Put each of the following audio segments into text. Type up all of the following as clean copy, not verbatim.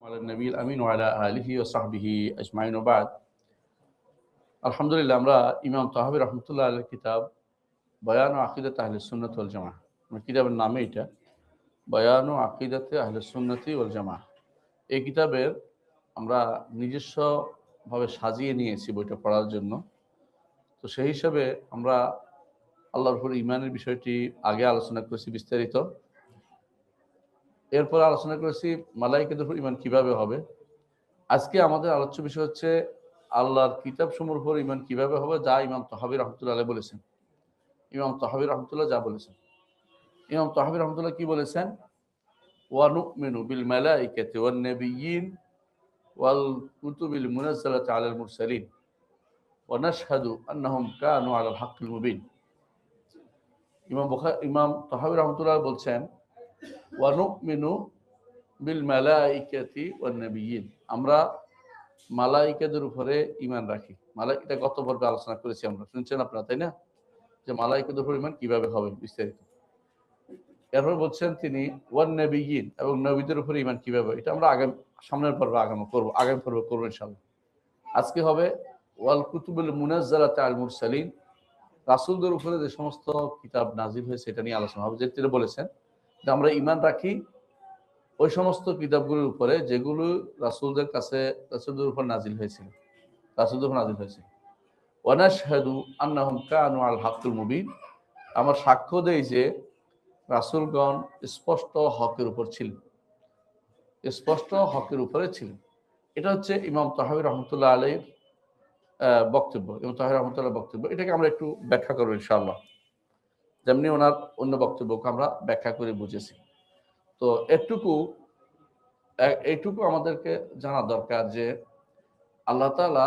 على النبي الأمين وعلى آله وصحبه أجمعين وبعد আলহামদুলিল্লাহ আমরা ইমাম তাহাবী রহমতুল্লাহ আলাইহির কিতাব বয়ান ও আকিদাত আহলে সুন্নাত ওয়াল জামাআহ কিতাবের নামে এটা বয়ান ও আকিদাতে আহলে সুন্নতি ওয়াল জামাআহ এই কিতাবের আমরা নিজস্বভাবে সাজিয়ে নিয়েছি বইটা পড়ার জন্য। তো সেই হিসাবে আমরা আল্লাহর উপর ঈমানের বিষয়টি আগে আলোচনা করেছি বিস্তারিত। এরপর আলোচনা করেছি মালাইকাদের উপর ঈমান কিভাবে হবে। আজকে আমাদের আলোচ্য বিষয় হচ্ছে আল্লাহর কিতাব সমূহের উপর ঈমান কিভাবে হবে, যা ইমাম তাহাবী রহমতুল্লাহ আলাইহি বলেছেন। ইমাম তাহাবী রহমতুল্লাহ যা বলেছেন, ইমাম তাহাবী রহমতুল্লাহ কি বলেছেন? ওয়া নুমিনু বিল মালাইকাতি ওয়ান নাবিয়্যিন ওয়াল কুতুবিল মুনাজ্জালাতি আলাল মুরসালিন ওয়া নাশহাদু আন্নাহুম কানু আলাল হাক্কিল মুবিন। ইমাম তাহাবী রহমতুল্লাহ বলছেন ওয়া নুমিনু বিল মালাইকাতি ওয়ান নাবিয়্যিন, আমরা মালাইকাদের উপরে ঈমান রাখি। মালাইকা গত পর্বে আলোচনা করেছি, আমরা শুনছেন আপনারা, তাই না? যে মালাইকাদের উপর ঈমান কিভাবে হবে বিস্তারিত। এরপর বলছেন তিনি ওয়ান নাবিয়্যিন, এবং নবীদের উপর ঈমান কিভাবে, এটা আমরা সামনের পর্বে আগামী পর্বে করবো ইনশাআল্লাহ। আজকে হবে ওয়াল কুতুবুল মুনাজ্জালাতি আল মুরসালিন, রাসূলদের উপরে যে সমস্ত কিতাব নাজিল হয়েছে এটা নিয়ে আলোচনা হবে। যে তিনি বলেছেন যে আমরা ঈমান রাখি ওই সমস্ত কিতাবগুলোর উপরে যেগুলো রাসূলদের উপর নাজিল হয়েছিল। ওয়া নাশহাদু আন্নাহুম কানু আল হাক্কিল মুবিন, আমরা সাক্ষ্য দেই যে রাসূলগণ স্পষ্ট হকের উপরে ছিলেন। এটা হচ্ছে ইমাম তাহাবী রহমতুল্লাহ আলাইহির বক্তব্য। ইমাম তাহাবী রহমতুল্লাহ বক্তব্য, এটাকে আমরা একটু ব্যাখ্যা করবো ইনশাআল্লাহ, যেমনি ওনার অন্য বক্তব্যকে আমরা ব্যাখ্যা করে বুঝেছি। তো এইটুকু আমাদেরকে জানা দরকার যে আল্লাহ তাআলা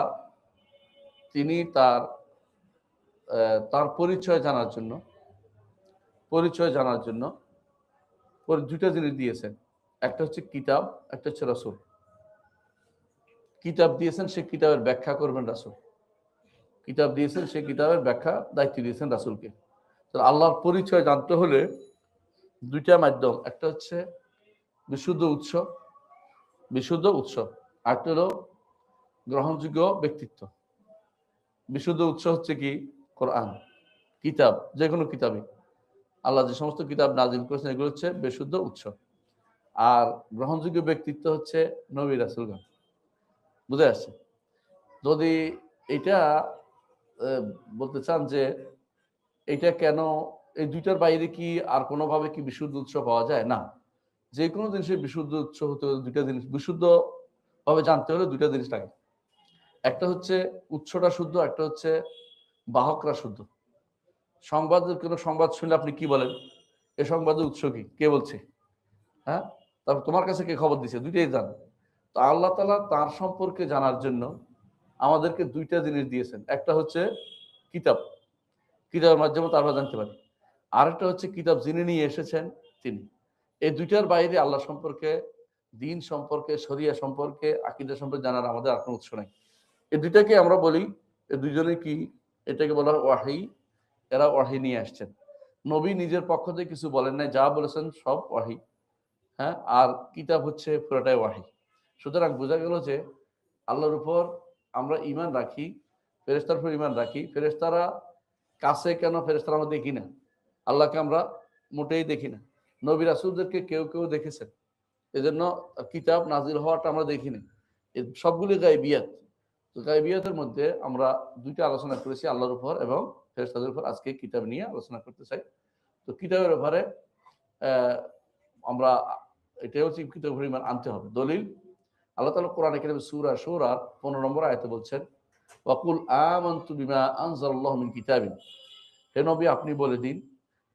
তিনি তার পরিচয় জানার জন্য দুইটা জিনিস দিয়েছেন। একটা হচ্ছে কিতাব, একটা হচ্ছে রাসূল। কিতাব দিয়েছেন, সেই কিতাবের ব্যাখ্যা করবেন রাসূল। কিতাব দিয়েছেন, সেই কিতাবের ব্যাখ্যা দায়িত্ব দিয়েছেন রাসূলকে। তো আল্লাহর পরিচয় জানতে হলে দুইটা মাধ্যম, একটা হচ্ছে বিশুদ্ধ উৎস, আরেকটা হলো গ্রহণযোগ্য ব্যক্তিত্ব। বিশুদ্ধ উৎস হচ্ছে কি? কোরআন, কিতাব, যে কোনো কিতাবই আল্লাহ যে সমস্ত কিতাব নাজিল করেছেন এগুলো হচ্ছে বিশুদ্ধ উৎস। আর গ্রহণযোগ্য ব্যক্তিত্ব হচ্ছে নবী রাসূলগণ। বুঝে আসছে? যদি এটা বলতে চান যে এটা কেন, এই দুইটার বাইরে কি আর কোনোভাবে কি বিশুদ্ধ উৎস পাওয়া যায়? না, যে কোনো জিনিসের বিশুদ্ধ উৎস হতে হলে দুইটা জিনিস, বিশুদ্ধ ভাবে জানতে হলে দুইটা জিনিস লাগে। একটা হচ্ছে উৎসটা শুদ্ধ, একটা হচ্ছে বাহকরা শুদ্ধ। কোনো সংবাদ শুনলে আপনি কি বলেন? এই সংবাদের উৎস কি, কে বলছে? হ্যাঁ, তারপর তোমার কাছে কে খবর দিচ্ছে? দুইটাই জান। তো আল্লাহ তাআলা তার সম্পর্কে জানার জন্য আমাদেরকে দুইটা জিনিস দিয়েছেন। একটা হচ্ছে কিতাবের মাধ্যমে আমরা জানতে পারি। আরেকটা হচ্ছে কিতাব যিনি নিয়ে এসেছেন তিনি। এই দুইটার বাইরে আল্লাহ সম্পর্কে, দ্বীন সম্পর্কে, শরিয়া সম্পর্কে, আকীদা সম্পর্কে জানার আমাদের আর কোনো উৎস নাই। এই দুইটাকে আমরা বলি, এই দুইজনে কি, এটাকে বলা হয় ওয়াহী। এরা ওয়াহী নিয়ে আসছেন। নবী নিজের পক্ষ থেকে কিছু বলেন নাই, যা বলেছেন সব ওয়াহী। হ্যাঁ, আর কিতাব হচ্ছে পুরোটাই ওয়াহী। সুতরাং বোঝা গেল যে আল্লাহর উপর আমরা ঈমান রাখি, ফেরেশতার উপর ঈমান রাখি। ফেরেশতারা কাছে কেন? ফেরেশতারা আমরা দেখি না, আল্লাহকে আমরা মোটেই দেখি না। নবী রাসূলদেরকে কেউ কেউ দেখেছেন, এজন্য কিতাব নাজিল হওয়াটা আমরা দেখি না। সবগুলি গায়বিয়াত। তো গায়বিয়াতের মধ্যে আমরা দুইটা আলোচনা করেছি, আল্লাহর উপর এবং ফেরেশতাদের উপর। আজকে কিতাব নিয়ে আলোচনা করতে চাই। তো কিতাবের ব্যাপারে আমরা এটাই হচ্ছে কিতাবের উপর ঈমান আনতে হবে। দলিল, আল্লাহ তাআলা কোরআনে কারীমে সূরা শুরার 15 নম্বর আয়াতে বলছেন ওয়াকুল আমানতু বিমা আনজালাল্লাহু মিন কিতাবিন, হে নবী আপনি বলে দিন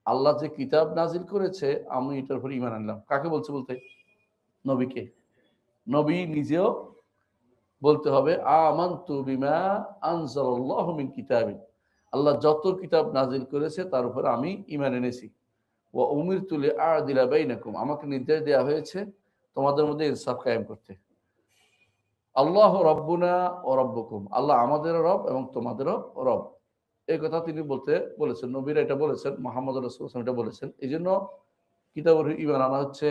আল্লাহ যে কিতাব নাজিল করেছে আমি এটার উপর ঈমান আনলাম। কাকে বলছে? বলতে নবীকে। নবী নিজেও বলতে হবে আমানতু বিমা আনজালাল্লাহু মিন কিতাবিন, আল্লাহ যত কিতাব নাজিল করেছে তার উপর আমি ঈমান এনেছি। ওয়া উমিরতু লিআদিলা বাইনাকুম, আমাকে নির্দেশ দেওয়া হয়েছে তোমাদের মধ্যে ইনসাফ কায়েম করতে। আল্লাহ রব্বুনা ও রব্বুকুম, আল্লাহ আমাদেরও রব এবং তোমাদেরও রব। এই কথা তিনি বলেছেন, নবীরা এটা বলেছেন, মুহাম্মদ রাসূলুল্লাহ এটা বলেছেন। এই জন্য কিতাবের ঈমান আনা হচ্ছে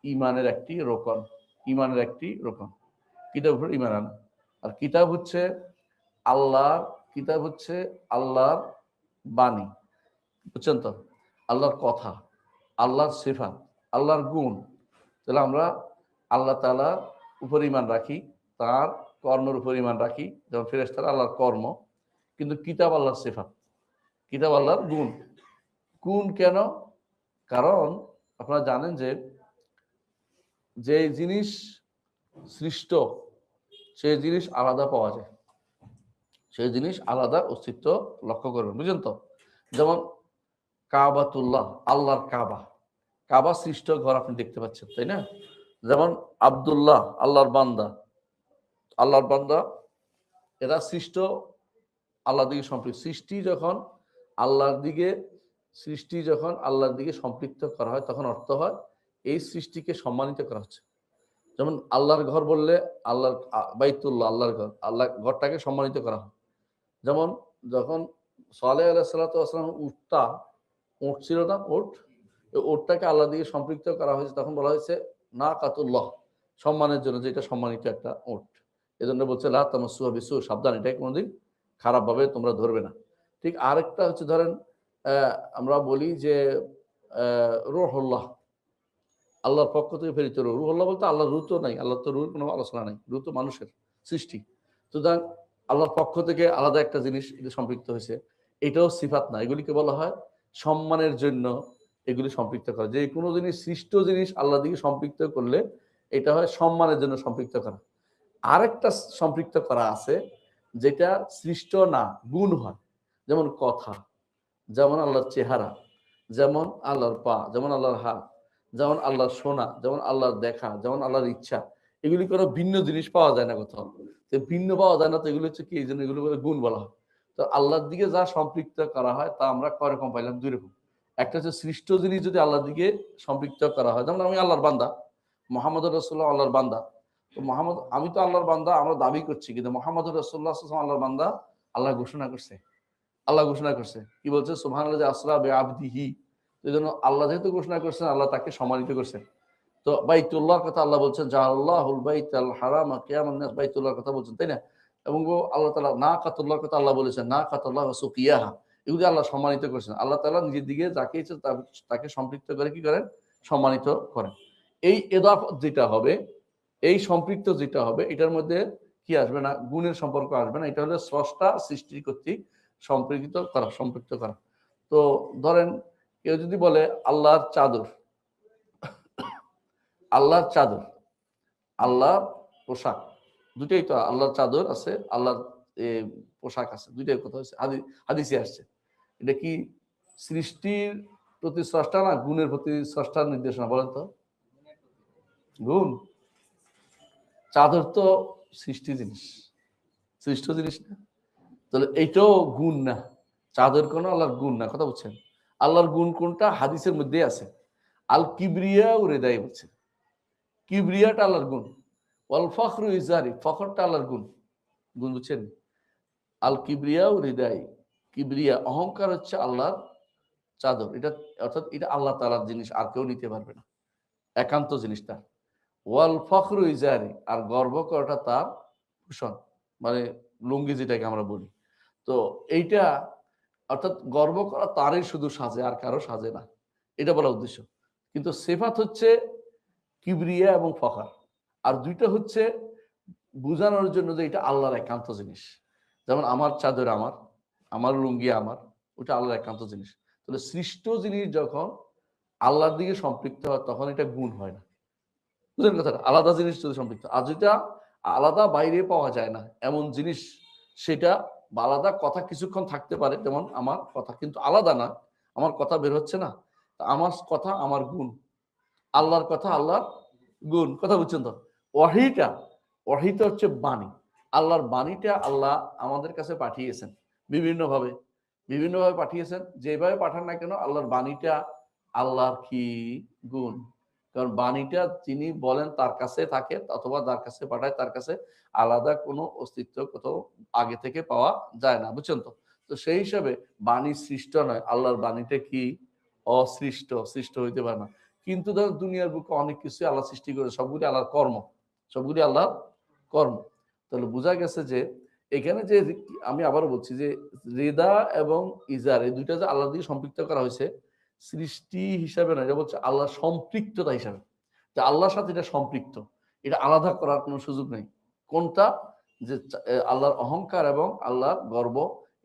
ঈমানের একটি রোকন। ইমানের একটি রকম, কিতাবের উপর ইমান আনা। আর কিতাব হচ্ছে আল্লাহর বাণী, বুঝছেন তো, আল্লাহর কথা, আল্লাহর সিফাত, আল্লাহর গুণ। তাহলে আমরা আল্লাহ তাআলার উপর ইমান রাখি, তার কর্মের উপর ইমান রাখি, যেমন ফেরেশতারা আল্লাহর কর্ম, কিন্তু কিতাব আল্লাহর সিফাত, কিতাব আল্লাহর গুণ। গুণ কেন? কারণ আপনারা জানেন যে জিনিস সৃষ্ট সেই জিনিস আলাদা পাওয়া যায়, সেই জিনিস আলাদা অস্তিত্ব লক্ষ্য করবেন, বুঝলেন তো। যেমন কাবাতুল্লাহ, আল্লাহর কাবা, কাবা সৃষ্ট ঘর আপনি দেখতে পাচ্ছেন, তাই না? যেমন আব্দুল্লাহ, আল্লাহর বান্দা, এরা সৃষ্ট আল্লাহর দিকে সম্পৃক্ত। সৃষ্টি যখন আল্লাহর দিকে সম্পৃক্ত করা হয়, তখন অর্থ হয় এই সৃষ্টিকে সম্মানিত করা হচ্ছে। যেমন আল্লাহর ঘর বললে আল্লাহর বাইতুল্লাহ, আল্লাহর ঘর, আল্লাহ ঘরটাকে সম্মানিত করা হয়। যেমন যখন সালেহ আলাইহিস সালাতু ওয়াস সালাম উট ছিল না, উটটাকে আল্লাহর দিকে সম্পৃক্ত করা হয়েছে, তখন বলা হয়েছে নাকাতুল্লাহ, সম্মানের জন্য, যেটা সম্মানিত একটা উট। এজন্য বলছে লা তামাসসুহা বিসু, সাবধান, এটা কোনোদিন খারাপ ভাবে তোমরা ধরবে না। ঠিক আরেকটা হচ্ছে, ধরেন আমরা বলি যে রূহুল্লাহ, আল্লাহর পক্ষ থেকে প্রেরিত রূহ। রূহুল্লাহ বলতে আল্লাহর রূহ তো নাই, আল্লাহর তো রূহের কোনো আলোচনা নাই, রূহ তো মানুষের সৃষ্টি। সুতরাং আল্লাহর পক্ষ থেকে আলাদা একটা জিনিস এটা সম্পৃক্ত হয়েছে, এটাও সিফাত না, এগুলিকে বলা হয় সম্মানের জন্য এগুলি সম্পৃক্ত করা। যে কোনো জিনিস, সৃষ্ট জিনিস আল্লাহর দিকে সম্পৃক্ত করলে এটা হয় সম্মানের জন্য সম্পৃক্ত করা। আরেকটা সম্পৃক্ত করা আছে যেটা সৃষ্ট না, গুণ হয়। যেমন কথা, যেমন আল্লাহর চেহারা, যেমন আল্লাহর পা, যেমন আল্লাহর হাত, যেমন আল্লাহর শোনা, যেমন আল্লাহর দেখা, যেমন আল্লাহর ইচ্ছা। এগুলি কোনো ভিন্ন জিনিস পাওয়া যায় না কোথাও, ভিন্ন পাওয়া যায় না, তো এগুলো হচ্ছে কি, এই জন্য এগুলো গুণ বলা হয়। তো আল্লাহর দিকে যা সম্পৃক্ত করা হয় তা আমরা কয় রকম পাইলাম? দুই রকম। একটা হচ্ছে সৃষ্ট জিনিস যদি আল্লাহর দিকে সম্পৃক্ত করা হয়, যেমন আমি আল্লাহর বান্দা, মোহাম্মদ রাসূলুল্লাহ আল্লাহর বান্দা। তো আমি তো আল্লাহর বান্দা, আমরা দাবি করছি, কিন্তু মোহাম্মদ রাসূলুল্লাহ আল্লাহর বান্দা। আল্লাহ ঘোষণা করছে, কি বলছে? সুবহানাল্লাযী আসরা বিআবদিহি। এই জন্য আল্লাহ যেহেতু ঘোষণা করছেন, আল্লাহ তাকে সম্মানিত করছেন। তো বাইতুল্লাহর কথা আল্লাহ বলছেন, জাআলাল্লাহুল বাইতাল হারামা কিয়ামান নাস, বাইতুল্লাহর কথা বলছেন, তাই না? এবং আল্লাহ তাআলা নাকাতুল্লাহর কথা আল্লাহ বলেছেন, নাকাতুল্লাহ ওয়া সুকিয়াহা, এগুলি আল্লাহ সম্মানিত করেছেন। আল্লাহ তাআলা নিজের দিকে যাকে ইচ্ছা তাকে সম্পৃক্ত করে কি করেন? সম্মানিত করেন। এই ইদাফত যেটা হবে, এই সম্পৃক্ত যেটা হবে, এটার মধ্যে কি আসবে না? গুণের সম্পর্ক আসবে না। এটা হলো স্রষ্টা সৃষ্টি কর্তৃক সম্পৃক্ত করা। তো ধরেন কেউ যদি বলে আল্লাহর চাদর, আল্লাহর চাদর, আল্লাহর পোশাক, দুটাই তো, আল্লাহর চাদর আছে, আল্লাহর পোশাক আছে, দুইটাই কথা হচ্ছে, হাদিসে আসছে। এটা কি সৃষ্টির প্রতি স্রষ্টা না গুণের প্রতি স্রষ্টার নির্দেশনা? বলেন তো। গুণ। চাদর তো সৃষ্ট জিনিস না, তাহলে এইটাও গুণ না, চাদর কোনো আল্লাহর গুণ না। কথা বলছেন? আল্লাহর গুণ কোনটা? হাদিসের মধ্যে আছে, আল কিবরিয়া ও রেদাই বলছে, কিবরিয়াটা আল্লাহর গুণ, ওয়াল ফখরু ইজারি, ফখরটা আল্লাহর গুণ, বুঝছেন? আল কিবরিয়া ও হৃদয়, কিবরিয়া অহংকার হচ্ছে আল্লাহর চাদর, এটা অর্থাৎ এটা আল্লাহ তাআলার জিনিস, আর কেউ নিতে পারবে না, একান্ত জিনিসটা। ওয়াল ফখরু ইজারি, আর গর্ব করাটা তার ভূষণ, মানে লুঙ্গি যেটাকে আমরা বলি। তো এইটা অর্থাৎ গর্ব করা তারই শুধু সাজে, আর কারো সাজে না, এটা বলা উদ্দেশ্য। কিন্তু সিফাত হচ্ছে কিবরিয়া এবং ফখর, আর দুইটা হচ্ছে বোঝানোর জন্য যে এটা আল্লাহর একান্ত জিনিস। যেমন আমার চাদর আমার লুঙ্গি ওটা আল্লাহর একান্ত জিনিস। তাহলে সৃষ্ট জিনিস যখন আল্লাহর দিকে সম্পৃক্ত হয়, তখন এটা গুণ হয় না। বুঝলেন কথাটা? আলাদা জিনিস যদি সম্পৃক্ত, আর যেটা আলাদা বাইরে পাওয়া যায় না এমন জিনিস, সেটা আলাদা কথা কিছুক্ষণ থাকতে পারে, যেমন আমার কথা, কিন্তু আলাদা না, আমার কথা বের হচ্ছে না, আমার কথা আমার গুণ, আল্লাহর কথা আল্লাহর গুণ। কথা বুঝছেন তো? ওয়াহিটা হচ্ছে বাণী, আল্লাহর বাণীটা আল্লাহ আমাদের কাছে পাঠিয়েছেন বিভিন্নভাবে পাঠিয়েছেন। যেভাবে পাঠান না কেন, আল্লাহর বাণীটা আল্লাহর কি গুণ। কারণ বাণীটা যিনি বলেন তার কাছে থাকে, অথবা যার কাছে পাঠায় তার কাছে আলাদা কোনো অস্তিত্ব কোথাও আগে থেকে পাওয়া যায় না, বুঝছেন তো? তো সেই হিসাবে বাণী সৃষ্ট নয়, আল্লাহর বাণীটা কি সৃষ্ট হইতে পারে না। কিন্তু ধর দুনিয়ার বুকে অনেক কিছু আল্লাহ সৃষ্টি করে, সবগুলি আল্লাহর কর্ম। সবগুলি আল্লাহর কর্ম। তাহলে বোঝা গেছে যে এখানে যে আমি আবারও বলছি যে রিদা এবং ইজার এই দুইটা যে আল্লাহর দিকে সম্পৃক্ত করা হয়েছে সৃষ্টি হিসাবে না, এটা বলছে আল্লাহর সম্পৃক্ততা হিসাবে, যে আল্লাহর সাথে এটা সম্পৃক্ত, এটা আলাদা করার কোনো সুযোগ নেই। কোনটা? যে আল্লাহর অহংকার এবং আল্লাহর গর্ব,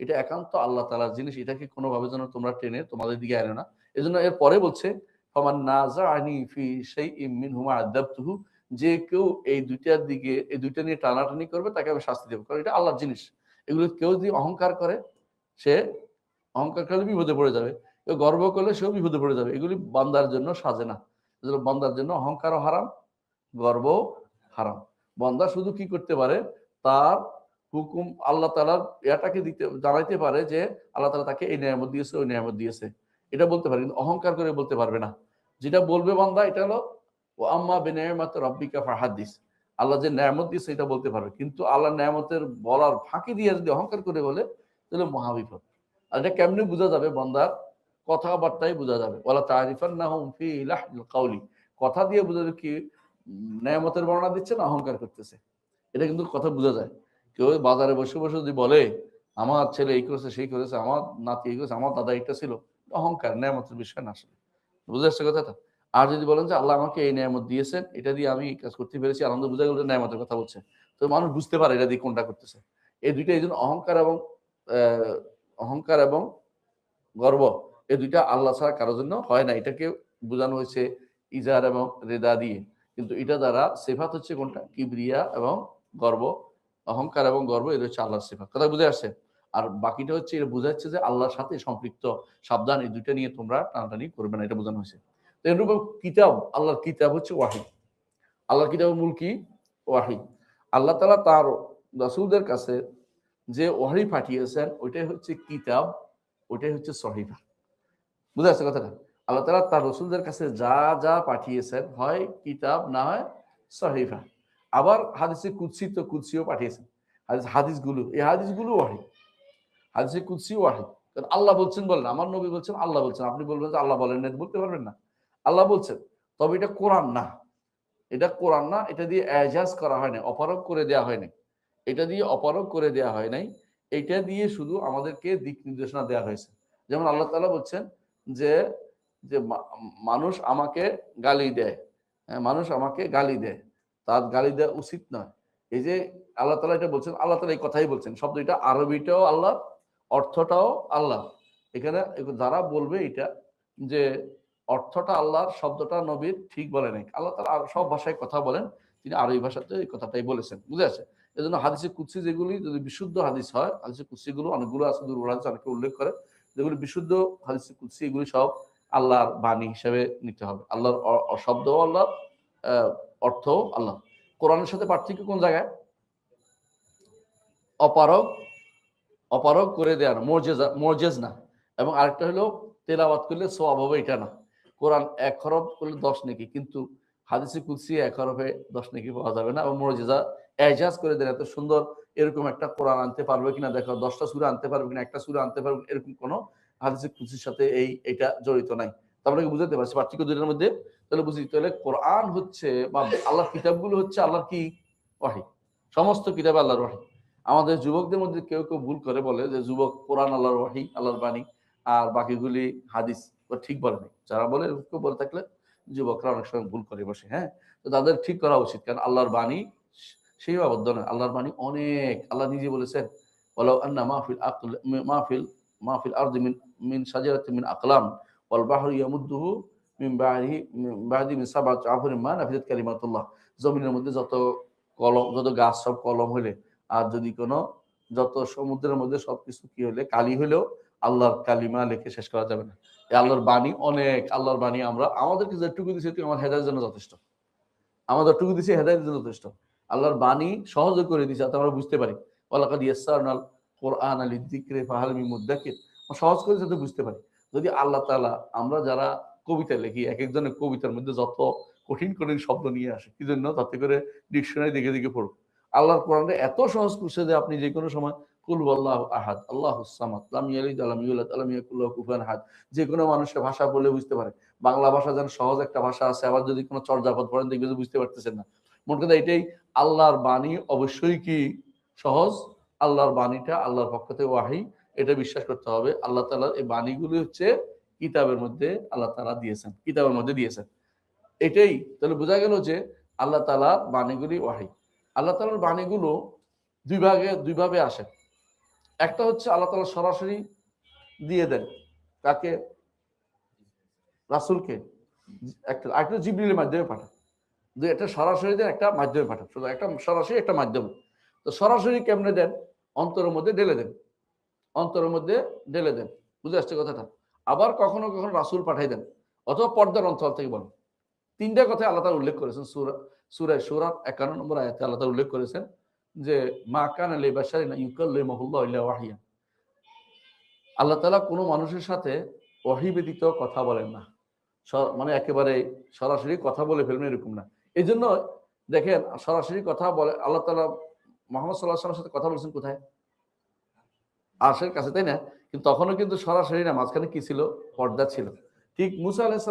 এটা একান্ত আল্লাহ তাআলার জিনিস, এটাকে কোনোভাবে যেন তোমরা টেনে তোমাদের দিকে আনো না। এজন্য এর পরে বলছে ফামান নাযাআনি ফি শাইইন মিনহুমা আযাবতুহু, যে কেউ এই দুইটার দিকে, এই দুইটা নিয়ে টানাটানি করবে তাকে আমি শাস্তি দেবো, কারণ এটা আল্লাহর জিনিস। এগুলো কেউ যদি অহংকার করে, সে অহংকার করলে বিপদে পড়ে যাবে, কেউ গর্ব করলে সেও বিপদে পড়ে যাবে। এগুলি বান্দার জন্য সাজে না। বান্দার জন্য অহংকারও হারাম, গর্ব হারাম। বান্দা শুধু কি করতে পারে, তার হুকুম আল্লাহ তাআলার এটাকে দিতে জানাইতে পারে যে আল্লাহ তাআলা তাকে এই নিয়ামত দিয়েছে, ওই নিয়ামত দিয়েছে, এটা বলতে পারে, কিন্তু অহংকার করে বলতে পারবে না। যেটা বলবে বান্দা এটা হলো ও আম্মা বিনিয়ামাতি রাব্বিকা ফাহাদ্দিস, আল্লাহ যে নিয়ামত দিয়েছে এটা বলতে পারবে, কিন্তু আল্লাহর নিয়ামতের বলার ফাঁকি দিয়ে যদি অহংকার করে বলে তাহলে মহাবিপদ। আর এটা কেমনে বোঝা যাবে? বান্দার কথাবার্তায় বোঝা যাবে। ওয়ালা তারিফান্নাহুম ফি লাহনিল কাওলি, কথা দিয়ে বোঝা যাবে কি নিয়ামতের বর্ণনা দিচ্ছে না অহংকার করতেছে, এটা কিন্তু কথা বোঝা যায়। কেউ বাজারে বসে বসে যদি বলে আমার ছেলে এই করেছে সেই করেছে, আমার নাতি এই করেছে, আমার দাদা এটা ছিল, অহংকার, নিয়ামতের বিষয় না আসলে। বুঝে আসছে কথাটা? আর যদি বলেন যে আল্লাহ আমাকে এই নিয়ামত দিয়েছেন, এটা দিয়ে আমি কাজ করতে পেরেছি, আনন্দ, বোঝা গেল নিয়ামতের কথা বলছে, তো মানুষ বুঝতে পারে এটা দিয়ে কোনটা করতেছে। এই দুইটা, এই জন্য অহংকার এবং গর্ব, এই দুইটা আল্লাহ ছাড়া কারোর জন্য হয় না। এটাকে বোঝানো হয়েছে ইজার এবং রেদা দিয়ে, কিন্তু এটা দ্বারা সিফাত হচ্ছে কোনটা? কিবরিয়া এবং গর্ব, অহংকার এবং গর্ব, এটা হচ্ছে আল্লাহর সিফাত। কথা বুঝে আসছে? আর বাকিটা হচ্ছে এটা বোঝাচ্ছে যে আল্লাহর সাথে সম্পৃক্ত, সাবধান, এই দুইটা নিয়ে তোমরা টানাটানি করবে না, এটা বোঝানো হয়েছে। তো এরকম কিতাব, আল্লাহর কিতাব হচ্ছে ওয়াহি। আল্লাহর কিতাবের মূল কি? ওয়াহি। আল্লাহ তাআলা তার রাসূলদের কাছে যে ওয়াহি পাঠিয়েছেন ওইটাই হচ্ছে কিতাব, ওইটাই হচ্ছে সহিফা। বুঝা যাচ্ছে কথাটা? আল্লাহ তাআলা তার রাসূলদের কাছে যা যা পাঠিয়েছেন, হয় কিতাব না হয় সহিফা। আবার হাদিসে কুদসি, তো কুদসিও পাঠিয়েছেন। হাদিসগুলো, এই হাদিসগুলো ওয়াহি। হাদিসে কুদসি ওয়াহি। কারণ আল্লাহ বলছেন, বলেন, আমার নবী বলছেন, আল্লাহ বলছেন, আপনি বলবেন যে আল্লাহ বলেন না, বলতে পারবেন না। আল্লাহ বলছেন, তবে এটা কোরআন না, এটা কোরআন না, এটা দিয়ে এজাজ করা হয় না, অপারগ করে দেওয়া হয় নাই, এটা দিয়ে অপারগ করে দেওয়া হয় নাই, এটা দিয়ে শুধু আমাদেরকে দিক নির্দেশনা দেওয়া হয়েছে। যেমন আল্লাহ তাআলা বলছেন যে যে মানুষ আমাকে গালি দেয়, মানুষ আমাকে গালি দেয়, তার গালি দেওয়া উচিত নয়। এই যে আল্লাহ তাআলা এটা বলছেন, আল্লাহ তাআলা এই কথাই বলছেন, শব্দ এটা আরবিটাও আল্লাহ, অর্থটাও আল্লাহ। এখানে যারা বলবে এটা যে অর্থটা আল্লাহর, শব্দটা নবীর, ঠিক বলে নাই। আল্লাহ তাআলা সব ভাষায় কথা বলেন, তিনি আরবি ভাষাতে এই কথাটাই বলেছেন। বুঝে আসে? এজন্য হাদিসে কুদসি যেগুলি যদি বিশুদ্ধ হাদিস হয়, হাদিসে কুদসিগুলো অনেকগুলো আছে, দুর্বল হাদিস অনেকে উল্লেখ করে, যেগুলি বিশুদ্ধ হাদিসে কুদসি, এগুলি সব আল্লাহর বাণী হিসেবে নিতে হবে। আল্লাহর শব্দও আল্লাহ, অর্থও আল্লাহ। কোরআনের সাথে পার্থক্য কোন জায়গায়? অপারগ, অপারগ করে দেওয়া না, মর্জেজ না। এবং আরেকটা হলো তেলাওয়াত করলে সওয়াব হবে, এটা না। কোরআন ১ হরফ করলে ১০ নেকি, কিন্তু হাদিসে কুদসি ১ হরফে ১০ নেকি পাওয়া যাবে না। এবং মর্যাদা এজাজ করে দেন, এত সুন্দর এরকম একটা কোরআন আনতে পারবে কিনা দেখো, ১০টা সূরা আনতে পারবে কিনা, একটা সূরা আনতে পারবে, এরকম কোনো হাদিসে কুদসির সাথে এটা জড়িত নাই। তো আমরা কি বুঝতে পারছি পার্থক্য দুইটার মধ্যে? তাহলে বুঝি, তাহলে কোরআন হচ্ছে বা আল্লাহর কিতাবগুলো হচ্ছে আল্লাহর কি? ওয়াহী। সমস্ত কিতাব আল্লাহর ওয়াহী। আমাদের যুবকদের মধ্যে কেউ কেউ ভুল করে বলে যে যুবক কোরআন আল্লাহর ওয়াহী, আল্লাহর বাণী, আর বাকিগুলি হাদিস। ঠিক বলে নাই। যারা বলে, কেউ বলে থাকলে যুবকরা অনেক সময় ভুল করে বসে, হ্যাঁ, তো তাদের ঠিক করা উচিত, কারণ আল্লাহর বাণী সীমাবদ্ধ নয়, আল্লাহর বাণী অনেক। আল্লাহ নিজে বলেছেন ওয়ালাউ আন্না মাহফিল আকল মাহফিল মাহফিল আরদি মিন শাজারাতিন মিন আকলাম ওয়াল বাহরু ইয়ামুদ্দুহু মিন বাদি মিন সাবআতি আবহুরিন মা নাফিদাত কালিমাতুল্লাহ। জমিনের মধ্যে যত কলম, যত গাছ, সব কলম হইলে, আর যদি কোনো, যত সমুদ্রের মধ্যে সবকিছু কি হইলে, কালি হইলেও আল্লাহর কালিমা লিখে শেষ করা যাবে না। আল্লাহর বাণী অনেক। আল্লাহর বাণী আমরা, আমাদেরকে যেটুকু দিয়েছে এটুকু আমার হেদায়েতের জন্য যথেষ্ট। আমাদের যতটুকু দিয়েছে হেদায়েতের জন্য যথেষ্ট। আল্লাহর বাণী সহজ করে দিয়েছে, যাতে আমরা বুঝতে পারি। ওয়ালাকাদ ইয়াসসারনাল কুরআনা লিযিকরি ফাহাল মিন মুদ্দাকির, সহজ করে যাতে বুঝতে পারি। যদি আল্লাহ তাআলা, আমরা যারা কবিতা লিখি, এক একজনের কবিতার মধ্যে যত কঠিন কঠিন শব্দ নিয়ে আসে, কি জন্য? তাতে করে ডিকশনারি দেখে দেখে পড়ো। আল্লাহর কোরআনটা এত সহজ করছে যে আপনি যে কোনো সময় কুল ওয়াল্লাহু আহাদ আল্লাহুস সামাদ লাম ইয়ালিদ ওয়া লাম ইউলাদ ওয়া লাম ইয়াকুল লাহু কুফুয়ান আহাদ, যে কোনো মানুষের ভাষা বলে বুঝতে পারে। বাংলা ভাষা যেন সহজ একটা ভাষা আছে, আবার যদি কোনো চর্যাপদ পড়েন দেখবেন যে বুঝতে পারতেছেন না। মোট কথা এটাই, আল্লাহর বাণী অবশ্যই কি সহজ, আল্লাহর বাণীটা আল্লাহর পক্ষ থেকে ওয়াহি, এটা বিশ্বাস করতে হবে। আল্লাহ তাআলার এই বাণীগুলি হচ্ছে কিতাবের মধ্যে আল্লাহ তাআলা দিয়েছেন, কিতাবের মধ্যে দিয়েছেন। এটাই তাহলে বোঝা গেল যে আল্লাহ তাআলার বাণীগুলি ওয়াহি। আল্লাহ তাআলার বাণীগুলো দুইভাবে আসে। একটা হচ্ছে আল্লাহ তাআলা সরাসরি দিয়ে দেন, কাকে? রাসূলকে। একটা জিবরিলের মাধ্যমে পাঠান। একটা সরাসরি দেন, একটা মাধ্যমে পাঠান। শুধু একটা সরাসরি, একটা মাধ্যমে। তো সরাসরি কেমনে দেন? অন্তরের মধ্যে ঢেলে দেন, অন্তরের মধ্যে ঢেলে দেন। বুঝে আসছে কথাটা? আবার কখনো কখনো রাসূল পাঠাই দেন, অথবা পর্দার অন্তর থেকে বলেন। তিনটা কথা আল্লাহ তাআলা উল্লেখ করেছেন সূরা শূরা ৫১ নম্বর আয়াতে আল্লাহ তাআলা উল্লেখ করেছেন যে মা কানা লিবাশারিন ইউকাল্লিমুহুল্লাহু ইল্লা ওয়াহিয়ান। আল্লাহ তাআলা কোনো মানুষের সাথে ওহী ব্যতীত কথা বলেন না। মানে একেবারে সরাসরি কথা বলে ফেলবেন এরকম না। এজন্য দেখেন সরাসরি কথা বলে আল্লাহ তাআলা মুহাম্মদ সাল্লাল্লাহু আলাইহি ওয়াসাল্লামের সাথে কথা বলেছেন কোথায়? আরশের কাছে, তাই না? কিন্তু তখনও কিন্তু সরাসরি না, মাঝখানে কি ছিল? পর্দা ছিল। ঠিক মুসা আলাইহিস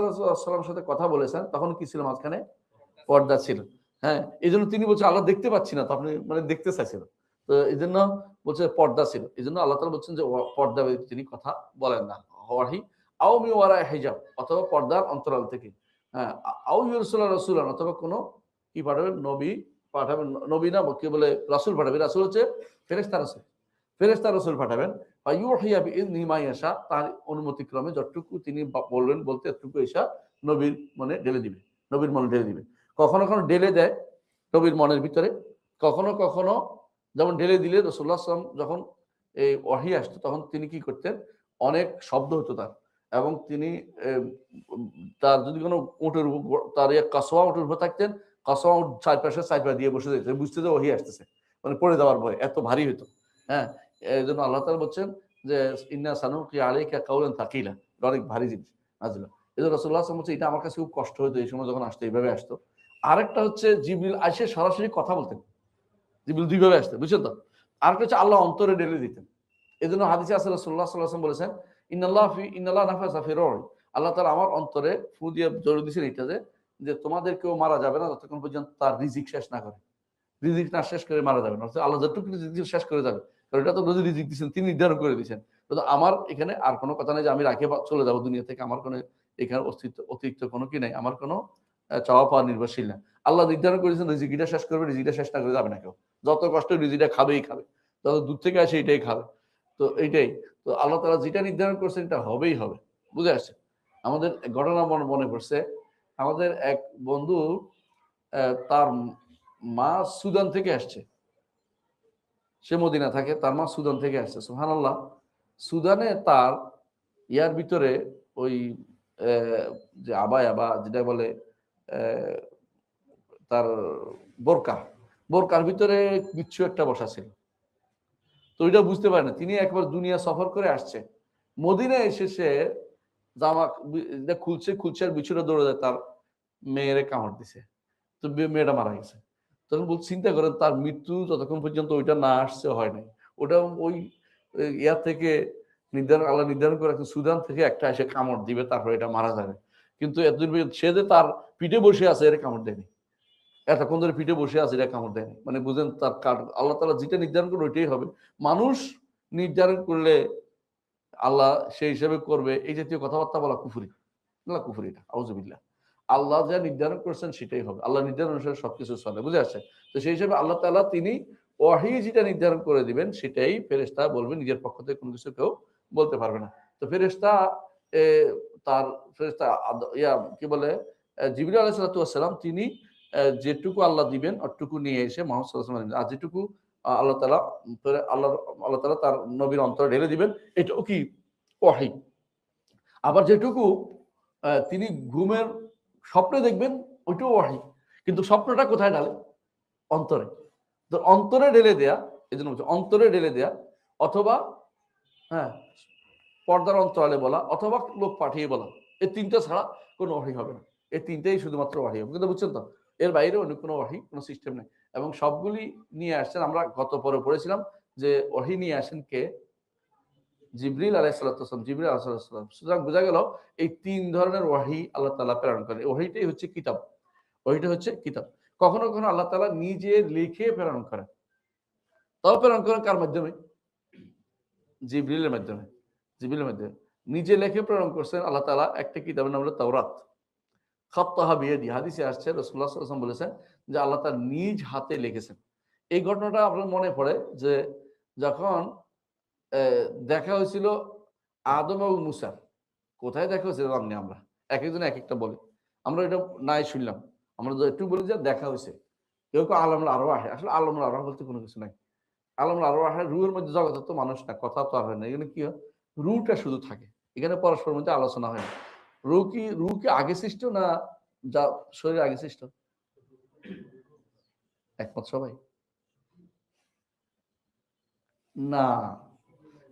সালামের সাথে কথা বলেছেন, তখন কি ছিল মাঝখানে? পর্দা ছিল। হ্যাঁ, এইজন্য তিনি বলছেন আল্লাহ দেখতে পাচ্ছি না, তো আপনি মানে দেখতে চাইছিল। তো এইজন্য বলছে পর্দা ছিল। এইজন্য আল্লাহ তাআলা বলছেন যে পর্দা ব্যতীত তিনি কথা বলেন না। ওয়াহি আও মি ওয়ারায়ে হিজাব, অথবা পর্দার অন্তরাল থেকে। হ্যাঁ, আও ইউরসিলা রাসূলান, অথবা কোনো কি পাঠাবেন? নবী পাঠাবেন। নবী না, কি বলে? রাসূল পাঠাবেন। রাসূল হচ্ছে ফেরেশতা রাসূল। ফেরেশতা রাসূল পাঠাবেন। ফায়ুহিয়া বিইذনি মা ইয়াশা, তার অনুমতিক্রমে যতটুকু তিনি বলবেন বলতে এতটুকু ঈশা নবীর মনে ঢেলে দিবে। নবীর মনে ঢেলে দিবে। কখনো কখনো ঢেলে দেয় নবীর মনের ভিতরে, কখনো কখনো যেমন ঢেলে দিলে রাসূলুল্লাহ সাল্লাল্লাহু আলাইহি ওয়াসাল্লাম যখন এই ওহী আসতো, তখন তিনি কি করতেন? অনেক শব্দ হতো তার, এবং তিনি তার যদি কোনো উটের উপর, তার কাসওয়া উটের উপর থাকতেন, কাসওয়া উট চারপাশে চারপা দিয়ে বসে যেত, বুঝতে যে ওহী আসতেছে, মানে পড়ে যাওয়ার ভয়, এত ভারী হতো। হ্যাঁ, এই জন্য আল্লাহ তাআলা বলছেন যে ইন্না সানুলকি আলাইকা কাওলান থাকিলা, অনেক ভারী জিনিস নাযিল। এই জন্য রাসূলুল্লাহ সাল্লাল্লাহু আলাইহি ওয়াসাল্লাম বলছে এটা আমার কাছে খুব কষ্ট হতো এই সময় যখন আসতো, এইভাবে আসতো। আরেকটা হচ্ছে জিবরিল আইসে সরাসরি কথা বলতেন। জিবরিল দুইভাবে আসতেন, বুঝছেন তো? আরেকটা হচ্ছে আল্লাহ অন্তরে ঢেলে দিতেন। এজন্য হাদিসে আছে রাসূলুল্লাহ সাল্লাল্লাহু আলাইহি ওয়াসাল্লাম বলেছেন ইন্নাল্লাহ নাফাসা ফি রূহি, আল্লাহ তাআলা আমার অন্তরে ফু দিয়ে জোরে দিয়েছেন এটা যে তোমাদের কেউ মারা যাবে না যতক্ষণ পর্যন্ত তার রিজিক শেষ না করে। রিজিক না শেষ করে মারা যাবে না। আল্লাহ যতটুকু রিজিক শেষ করে যাবে, কারণ এটা তো রোজি রিজিক দিয়েছেন, তিনি নির্ধারণ করে দিয়েছেন। তো আমার এখানে আর কোনো কথা নেই যে আমি রাখে চলে যাবো দুনিয়া থেকে, আমার কোনো এখানে অতিরিক্ত কোনো কি নাই, আমার কোনো চাওয়া পাওয়া নির্ভরশীল না। আল্লাহ নির্ধারণ করেছেন রিজিকটা শেষ করবে, রিজিকটা শেষ না করে যাবে না কেউ। যত কষ্ট রিজিকটা খাবেই খাবে, যত দূর থেকে আসে এটাই খাবে। তো এইটাই তো আল্লাহ তাআলা যেটা নির্ধারণ করছেন এটা হবেই হবে। বুঝে আসছে? আমাদের ঘটনা মনে পড়ছে, আমাদের এক বন্ধু তার মা সুদান থেকে আসছে, সে মদিনা থাকে, তার মা সুদান থেকে আসছে। সুবহানাল্লাহ। সুদানে তার ইয়ার ভিতরে ওই যে আবায়া বা যেটা বলে তার বোরকা, বোরকার ভিতরে কিছু একটা বসা ছিল। তো ওইটা বুঝতে পারে না, তিনি একবার দুনিয়া সফর করে আসছে, মদিনায় এসে সে জামা খুলছে আর বিছুটা দৌড়ে যায়, তার মেয়েরে কামড় দিছে। তো মেয়েটা মারা গেছে। তখন চিন্তা করেন তার মৃত্যু যতক্ষণ পর্যন্ত ওইটা না আসছে হয় নাই। ওটা ওই ইয়ার থেকে আল্লাহ নির্ধারণ করে রাখছে সুদান থেকে একটা এসে কামড় দিবে, তারপরে এটা মারা যাবে। কিন্তু এতদিন পর্যন্ত সে যে তার পিঠে বসে আছে এর কামড় দেয়নি, এতক্ষণ ধরে পিঠে বসে আছে এটা কামড় দেয়নি। মানে বুঝেন তার আল্লাহ তাআলা যেটা নির্ধারণ করবে ওইটাই হবে। মানুষ নির্ধারণ করলে আল্লাহ সেই হিসাবে করবে, এই জাতীয় কথাবার্তা বলা কুফরি, কুফরি, এটা আউযুবিল্লাহ। আল্লাহ যা নির্ধারণ করছেন সেটাই হবে, আল্লাহ নির্ধারণ অনুসারে সবকিছু চলে। বুঝে আসছে? তো সেই হিসাবে আল্লাহ তাআলা তিনি ওয়াহী যেটা নির্ধারণ করে দিবেন সেটাই ফেরেশতা বলবে, নিজের পক্ষ থেকে কোনো কিছু কেউ বলতে পারবে না। তো ফেরেশতা তার ফেরেশতা কি বলে জিবরিল আলাইহিস সালাতু ওয়াস সালাম, তিনি যেটুকু আল্লাহ দিবেন অতটুকু নিয়ে এসে মুহাম্মদ সাল্লাল্লাহু আলাইহি ওয়াসাল্লাম, আর যেটুকু আল্লাহ তাআলা আল্লাহ তাআলা তার নবীর অন্তরে ঢেলে দিবেন এটাও কি ওয়াহী। আবার যেটুকু তিনি ঘুমের স্বপ্নে দেখবেন ওইটাও ওয়াহী। কিন্তু স্বপ্নটা কোথায় ঢালে? অন্তরে। তো অন্তরে ঢেলে দেয়া, এজন্য বলছি অন্তরে ঢেলে দেয়া, অথবা হ্যাঁ পর্দার অন্তরালে বলা, অথবা লোক পাঠিয়ে বলা, এই তিনটা ছাড়া কোনো ওয়াহী হবে না। এই তিনটাই শুধুমাত্র ওয়াহী হবে। কিন্তু বুঝছেন তো, এর বাইরে অন্য কোনো ওয়াহী কোনো সিস্টেম নেই। এবং সবগুলি নিয়ে আসছেন, আমরা গত পরে পড়েছিলাম যে ওয়াহী নিয়ে আসেন কে? জিবরিল আলাইহিস সালাম, জিবরিল আলাইহিস সালাম। সুতরাং বোঝা গেল এই তিন ধরনের ওয়াহী আল্লাহ তাআলা প্রেরণ করেন। ওয়াহীটাই হচ্ছে কিতাব, ওয়াহীটা হচ্ছে কিতাব। কখনো কখনো আল্লাহ তাআলা নিজে লিখে প্রেরণ করেন। তাও প্রেরণ করেন কার মাধ্যমে? জিবরিলের মাধ্যমে। জিবরিলের মাধ্যমে নিজে লিখে প্রেরণ করছেন আল্লাহ তাআলা একটা কিতাবের নাম হলো তাওরাত। খাত্তাহা বিয়াদি, হাদিসে আসছে রাসূলুল্লাহ সাল্লাল্লাহু আলাইহি ওয়াসাল্লাম বলেছেন যে আল্লাহ তাআলা নিজ হাতে লিখেছেন। এই ঘটনাটা আপনার মনে পড়ে যে যখন দেখা হয়েছিল আদম এবং মূসার। কোথায় দেখা হয়েছে জানি না আমরা। একেকজন একেকটা বলে। আমরা এটা নাই শুনলাম। আমরা একটু বলি যে দেখা হইছে। কেউ আলামুল আরওয়াহ। আসলে আলামুল আরওয়াহ বলতে কোনো কিছু নাই। আলামুল আরওয়াহ রূহের মধ্যে জগৎ তো মানুষ না, কথা তো আর হয় না। এখানে কি হয়? রূহটা শুধু থাকে। এখানে পরস্পরের মধ্যে আলোচনা হয় না। রূহ কি আগে সৃষ্ট না যা শরীর আগে সৃষ্ট? একমত সবাই? না।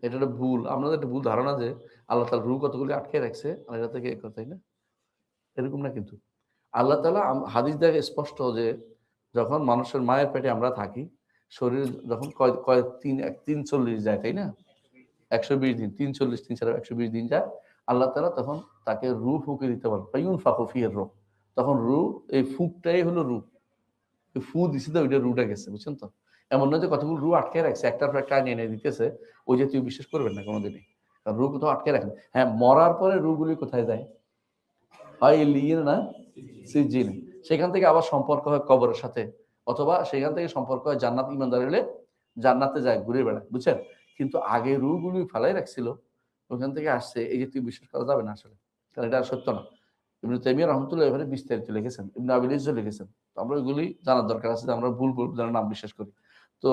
এটা একটা ভুল। আমাদের একটা ভুল ধারণা যে আল্লাহ তাআলা রূহ কতগুলি আটকে রাখছে আর এটা থেকে তাই না? এরকম না কিন্তু। আল্লাহ তাআলা হাদিস দ্বারা স্পষ্ট যে যখন মানুষের মায়ের পেটে আমরা থাকি, শরীর যখন কয় কয় ৩৪০ যায়, তাই না? ১২০ দিন, ৩৪০ ৩ ছাড়া ১২০ দিন যায়। আল্লাহ তাআলা তখন তাকে রূহ ফুঁকে দিতে বলেন। ফায়ুনফাখু ফিহির রূহ। তখন রূহ, এই ফুঁকটাই হলো রূহ। ওই ফু দিছে তো ওইটা রূহটা গেছে, বুঝছেন তো? এমন নয় যে কতগুলো রূহ আটকে রাখছে, একটার পর একটা এনে দিতেছে, ওই যে তুই বিশ্বাস করবেন না কোনোদিনই। কারণ রূহ কোথাও আটকে রাখেন। হ্যাঁ, মরার পরে রূহগুলি কোথায় যায়? হয় লিয়ে না সিজিন, সেখান থেকে আবার সম্পর্ক হয় কবরের সাথে, অথবা সেখান থেকে সম্পর্ক হয় জান্নাত, ইমানদার হলে জান্নাতে যায়, ঘুরে বেড়ায়, বুঝছেন? কিন্তু আগে রূহগুলি ফেলাই রাখছিল, ওখান থেকে আসছে, এই যে তুই বিশ্বাস করা যাবে না আসলে, কারণ এটা সত্য না। ইবনে তাইমিয়া রাহমাতুল্লাহ এখানে বিস্তারিত লিখেছেন, ইবনে আবিল ইজ্জ লিখেছেন। তো আমরা ওইগুলি জানার দরকার আছে যে আমরা ভুল যেন নাম বিশ্বাস করি। তো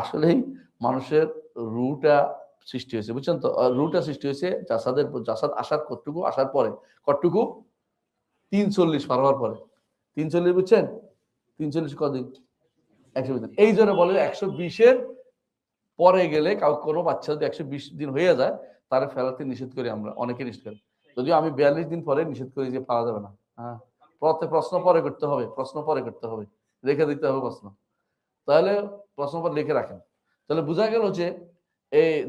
আসলেই মানুষের রূহটা সৃষ্টি হয়েছে, বুঝছেন তো? রূহটা সৃষ্টি হয়েছে জাসাদ আসার কতটুকু, আসার পরে কতটুকু ৩৪০ পার হওয়ার পরে। ৩৪০ বুঝছেন? ৩৪০ কদিন? ১২০ দিন। এই জন্য বলে ১২০ এর পরে গেলে কোনো বাচ্চা যদি ১২০ দিন হয়ে যায়, তারে ফেলাতে নিষেধ করি আমরা। অনেকে নিষেধ করে। যদিও আমি ৪২ দিন পরে নিষেধ করি যে পাওয়া যাবে না। হ্যাঁ। প্রশ্ন পরে করতে হবে। প্রশ্ন পরে করতে হবে। রেখে দিতে হবে প্রশ্ন। তাহলে প্রশ্ন পরে লিখে রাখেন। তাহলে বোঝা গেল যে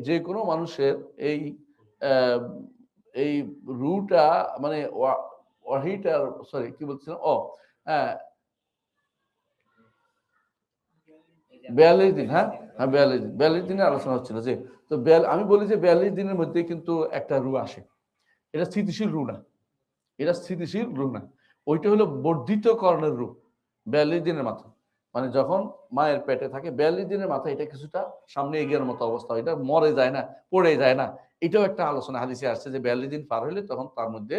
যেকোনো মানুষের এই অ্যা এই রুটা মানে ওয়াহিটার, সরি কি বলছিলাম? হ্যাঁ, ৪২ দিন, হ্যাঁ? হ্যাঁ, ৪২ দিন। ৪২ দিনের আলোচনা হচ্ছিল যে, তো আমি বলি যে ৪২ দিনের মধ্যে কিন্তু একটা রূহ আসে। এটা স্থিতিশীল রূহ না। এটা স্থিতিশীল রূহ না। ওইটা হলো বর্ধিতকরণের রূহ। ৪২ দিনের মাথায়। মানে যখন মায়ের পেটে থাকে ৪২ দিনের মাথায় এটা কিছুটা সামনে এগিয়ে মতো অবস্থা। এটা মরে যায় না, পড়ে যায় না। এটাও একটা আলোচনা হাদিসে আসছে যে ৪২ দিন পার হইলে তখন তার মধ্যে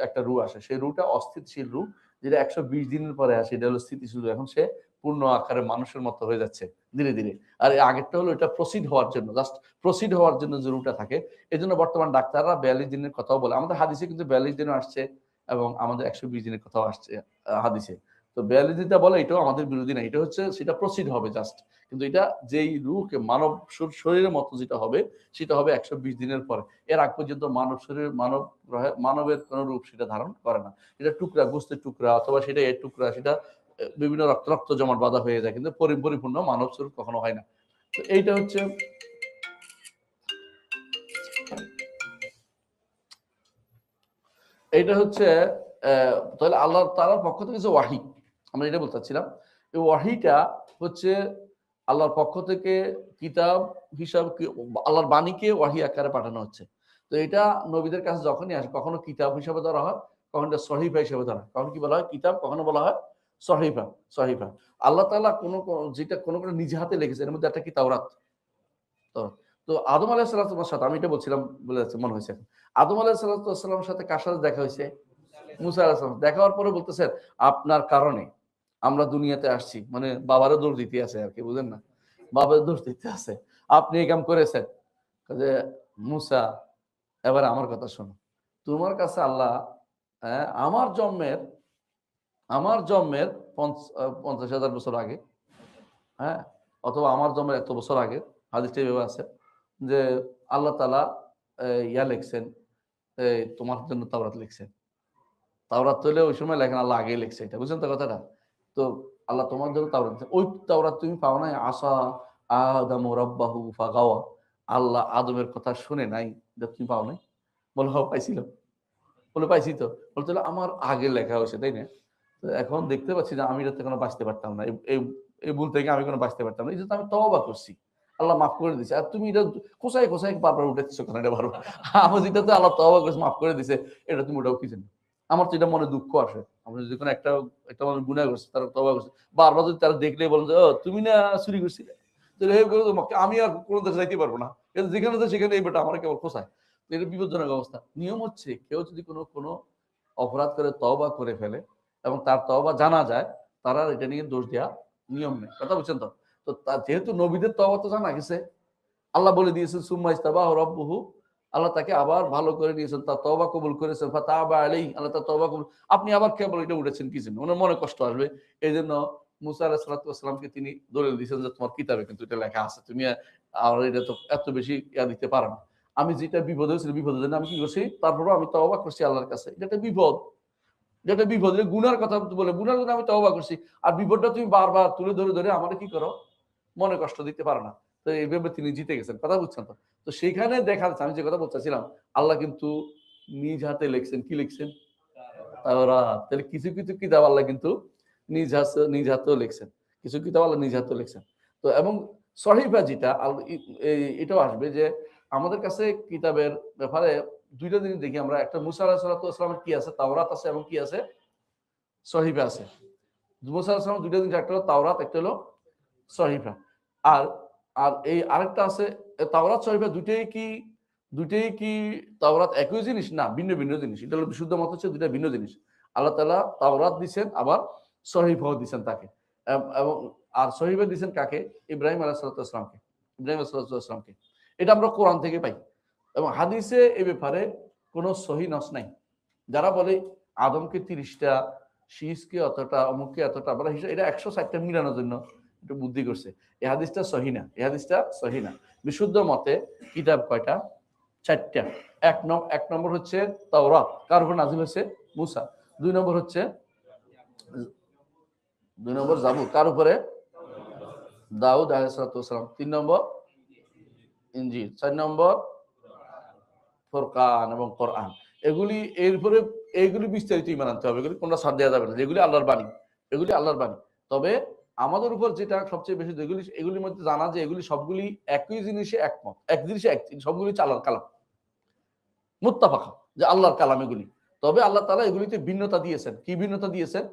একটা রূহ আসে। সেই রূহটা অস্থিতিশীল রূহ, যেটা ১২০ দিনের পরে আসে। এটা হলো স্থিতিশীল রূহ। এখন সে পূর্ণ আকারে মানুষের মতো হয়ে যাচ্ছে ধীরে, ধীরে। আর আগেরটা হলো এটা প্রসিড হওয়ার জন্য, জাস্ট প্রসিড হওয়ার জন্য যে রূহটা থাকে। এজন্য বর্তমান ডাক্তাররা ৪২ দিনের কথাও বলে। আমাদের হাদিসে কিন্তু ৪২ দিনও আসছে এবং আমাদের ১২০ দিনের কথাও আসছে হাদিসে। তো ৪২ দিনটা বলে এটাও আমাদের বিরোধী না। এটা হচ্ছে সেটা প্রসিড হবে জাস্ট। কিন্তু এটা যেই রূহকে মানব শরীরের মতো যেটা হবে সেটা হবে ১২০ দিনের পরে। এর আগ পর্যন্ত মানব শরীর মানবের কোন রূপ সেটা ধারণ করে না। এটা টুকরা, গোস্তের টুকরা অথবা সেটা এর টুকরা, সেটা বিভিন্ন রক্ত জমাট বাঁধা হয়ে যায়। কিন্তু পরিপূর্ণ মানব স্বরূপ কখনো হয় না। তো এইটা হচ্ছে এইটা হচ্ছে তাহলে আল্লাহ তাআলার পক্ষ থেকে যে ওয়াহী, আমরা এটা বলতে চাচ্ছিলাম। এই ওয়াহীটা হচ্ছে আল্লাহর পক্ষ থেকে কিতাব হিসাবে আল্লাহর বাণীকে ওয়াহী আকারে পাঠানো হচ্ছে। তো এটা নবীদের কাছে যখনই আসে কখনো কিতাব হিসাবে ধরা হয়, কখনো এটা সহিফা হিসেবে ধরা হয়। কখনো কি বলা হয়? কিতাব, কখনো বলা হয় সহিফা, সহিফা। আল্লাহ তাআলা যেটা কোনো নিজে হাতে লিখেছে এর মধ্যে একটা কি তাওরাত। তো তো আদম আলাইহিস সালামের সাথে আমি এটা বলছিলাম বলে যাচ্ছে মনে হয়েছে। আদম আলাইহিস সালামের সাথে কার সাথে দেখা হয়েছে? মুসা আলাইহিস সালাম। দেখা হওয়ার পরে বলতেছেন, আপনার কারণে আমরা দুনিয়াতে আসছি। মানে বাবারও দোষ দিতে আছে আরকি, বুঝেন না? বাবার দোষ দিতে আছে। আপনি এই কাম করেছেন। যে মুসা, এবার আমার কথা শোনো। তোমার কাছে আল্লাহ আমার জন্মের ৫০,০০০ বছর আগে, হ্যাঁ? অথবা আমার জন্মের এত বছর আগে, হাদিসটা এভাবে আছে যে আল্লাহ তাআলা লিখছেন, তোমার জন্য তাওরাত লিখছেন। তাওরাত হইলে ওই সময় লেখেন, আল্লাহ আগেই লিখছে এটা। বুঝছেন তো কথাটা? তো আল্লাহ তোমার জন্য তাওরাত দিয়েছেন। ওই তাওরাত তুমি পাও নাই? আসা আদামু রাব্বাহু ফাগাওয়া। আল্লাহ আদমের কথা শুনে নাই, এটা তুমি পাও নাই? বলে, হ্যাঁ পাইছিলাম। বলে, পাইছি তো। বলে, তাহলে আমার আগে লেখা হয়েছে, তাই না? তো এখন দেখতে পাচ্ছি যে আমি এটাতে কোনো বাঁচতে পারতাম না, এই ভুল থেকে আমি কোনো বাঁচতে পারতাম না। এই জন্য আমি তওবা করছি, আল্লাহ মাফ করে দিছে। আর তুমি এটা খোঁচাই খোঁচাই বারবার উঠেছো কেন? এটা বারবার আমার যেটাতে আল্লাহ তওবা করেছে, মাফ করে দিছে, এটা তুমি ওটাও কি জানো? আমার তো এটা মনে দুঃখ আসে। আমরা যদি কোনো একটা একটা মানুষ গুনাহ করছে, তারা তওবা করছে, বারবার যদি তারা দেখলেই বলেন যে ও তুমি না চুরি করছিলে, তাহলে আমি আর কোনো দেশে যাইতে পারবো না। যেখানে সেখানে এই বেটা আমার কেবল খোঁচায়। এটা বিপজ্জনক অবস্থা। নিয়ম হচ্ছে কেউ যদি কোনো অপরাধ করে তওবা করে ফেলে এবং তার তওবা জানা যায়, তারা এটা নিয়ে দোষ দেওয়া নিয়ম নেই। কথা বুঝছেন তো? তো যেহেতু নবীদের তওবা তো জানা গেছে, আল্লাহ বলে দিয়েছেন সুম্মা ইস্তাবাহু রাব্বুহু, আল্লাহ তাকে আবার ভালো করে নিয়েছেন, তার তওবা কবুল করেছেন, ফাতাবা আলাইহি, আল্লাহ তার তওবা কবুল। আপনি আবার কেবল এটা উঠেছেন কি জন্য? ওনার মনে কষ্ট আসবে। এইজন্য মুসা আলাইহিস সালাতু ওয়াস সালামকে তিনি দলিল দিয়েছেন যে তোমার কিতাবে কিন্তু এটা লেখা আছে, তুমি আর এটা তো এত বেশি দিতে পারো না। আমি যেটা বিপদ হয়েছিল, বিপদের জন্য আমি কি করছি, তারপরেও আমি তওবা করছি আল্লাহর কাছে। এটা একটা বিপদ, যেটা বিপদ, গুনার কথা বলে, গুনার জন্য আমি তওবা করছি। আর বিপদটা তুমি বারবার তুলে ধরে ধরে আমাকে কি করো, মনে কষ্ট দিতে পারো না। তো এইভাবে তিনি জিতে গেছেন। কথা বুঝছেন তো? তো সেইখানে দেখা যাচ্ছে, আমি যে কথা বলতেছিলাম, আল্লাহ কিন্তু নিজ হাতে লিখছেন। কি লিখছেন? তাওরাত। তাহলে কিছু কিছু কিতাব আল্লাহ কিন্তু নিজ হাতেও লিখছেন, কিছু কিতাব আল্লাহ নিজ হাতেও লিখছেন। তো এবং সহিফা যেটা এটাও আসবে যে আমাদের কাছে কিতাবের ব্যাপারে দুইটা জিনিস দেখি আমরা। একটা মুসা আলাইহিস সালাতু ওয়াস সালামের কি আছে, তাওরাত আছে, এবং কি আছে, সহিফা আছে। মুসা আলাইহিস সালাম দুইটা জিনিস, একটা হলো তাওরাত, একটা হলো সহিফা। আর আর এই আরেকটা আছে তাওরাত সহিফা, দুইটাই কি তাওরাত একই জিনিস? না, ভিন্ন ভিন্ন জিনিস। এটা হলো বিশুদ্ধ মত হচ্ছে দুইটা ভিন্ন জিনিস। আল্লাহ তাআলা তাওরাত দিবেন, আবার সহিফাও দিবেন তাকে। এবং আর সহিফা দিবেন কাকে? ইব্রাহিম আলাইহিস সালাতু ওয়াস সালামকে। ইব্রাহিম আলাইহিস সালাতু ওয়াস সালামকে। এটা আমরা কোরআন থেকে পাই এবং হাদিসে এই ব্যাপারে কোনো সহিহ নস নাই। যারা বলে আদমকে 30টা, শীষকে অতটা, অমুককে এতটা, বলা হিসাব এটা 160টা মিলানোর জন্য একটু বুদ্ধি করছে। এই হাদিসটা সহিহ না, এই হাদিসটা সহিহ না। বিশুদ্ধ মতে কিতাব কয়টা? 4টা। এক নম্বর হচ্ছে তাওরাত, কার উপর নাযিল হয়েছে? মুসা। 2 নম্বর হচ্ছে জাবুর, কার উপরে? দাউদ আলাইহিস সালাম। 3 নম্বর ইনজিল। 4 নম্বর ফুরকান এবং কোরআন। এগুলি এরপরে এইগুলি বিস্তারিত ঈমান আনতে হবে। এগুলি কোনটা ছাড় দেওয়া যাবে না। যেগুলি আল্লাহর বাণী, এগুলি আল্লাহর বাণী। তবে আমাদের উপর যেটা সবচেয়ে বেশি, যেগুলি এগুলির মধ্যে জানা যে এগুলি সবগুলি একই জিনিসে একমত, এক জিনিসে এক, সবগুলি আল্লাহর কালাম, মুত্তাফাকা, যে আল্লাহর কালাম এগুলি। তবে আল্লাহ তাআলা এগুলিতে ভিন্নতা দিয়েছেন। কি ভিন্নতা দিয়েছেন?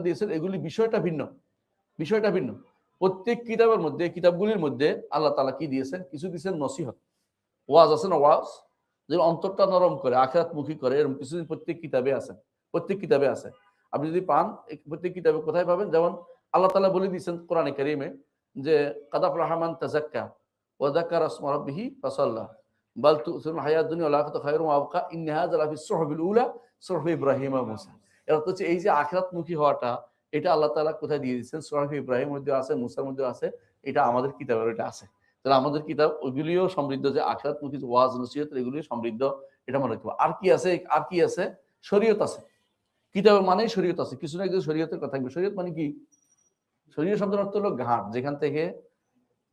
দিয়েছেন এগুলি বিষয়টা ভিন্ন, বিষয়টা ভিন্ন। প্রত্যেক কিতাবের মধ্যে, কিতাবগুলির মধ্যে আল্লাহ তাআলা কি দিয়েছেন? কিছু দিয়েছেন নসিহত, ওয়াজ আছে না, ওয়াজ, যে অন্তরটা নরম করে, আখিরাতমুখী করে, এরকম কিছু প্রত্যেক কিতাবে আছে, প্রত্যেক কিতাবে আছে। আপনি যদি পান, প্রত্যেক কিতাবে কোথায় পাবেন? যেমন আল্লাহ তাআলা বলে দিয়েছেন কোরআনে কারীমে যে কাদ আফলাহা মান তাযাক্কা ওয়া যাকারা ইসমা রাব্বিহি ফাসাল্লা বাল তুসিরুল হায়াত দুনিয়া ওয়াল আখিরাতু খায়রুন ওয়া আবকা ইন্না হাযা লাফিস সুহুফিল উলা সুহুফি ইব্রাহিম ওয়া মূসা। এটা হচ্ছে এই যে আখিরাতমুখী হওয়াটা, এটা আল্লাহ তাআলা কোথায় দিয়ে দিয়েছেন? সুহুফি ইব্রাহিমের মধ্যে আছে, মূসার মধ্যে আছে, এটা আমাদের কিতাবের এটা আছে। তাহলে আমাদের কিতাব ওইগুলিও সমৃদ্ধ, যে আখিরাতমুখী ওয়াজ নসিহত এগুলিও সমৃদ্ধ, এটা মনে রাখতে হবে। আর কি আছে? আর কি আছে? শরীয়ত আছে। কিতাবের মানেই শরীয়ত আছে। কিছু না কিছু শরীয়তের কথা থাকবে। শরীয়ত মানে কি? শরীয়ত শব্দের অর্থ হলো ঘাট, যেখান থেকে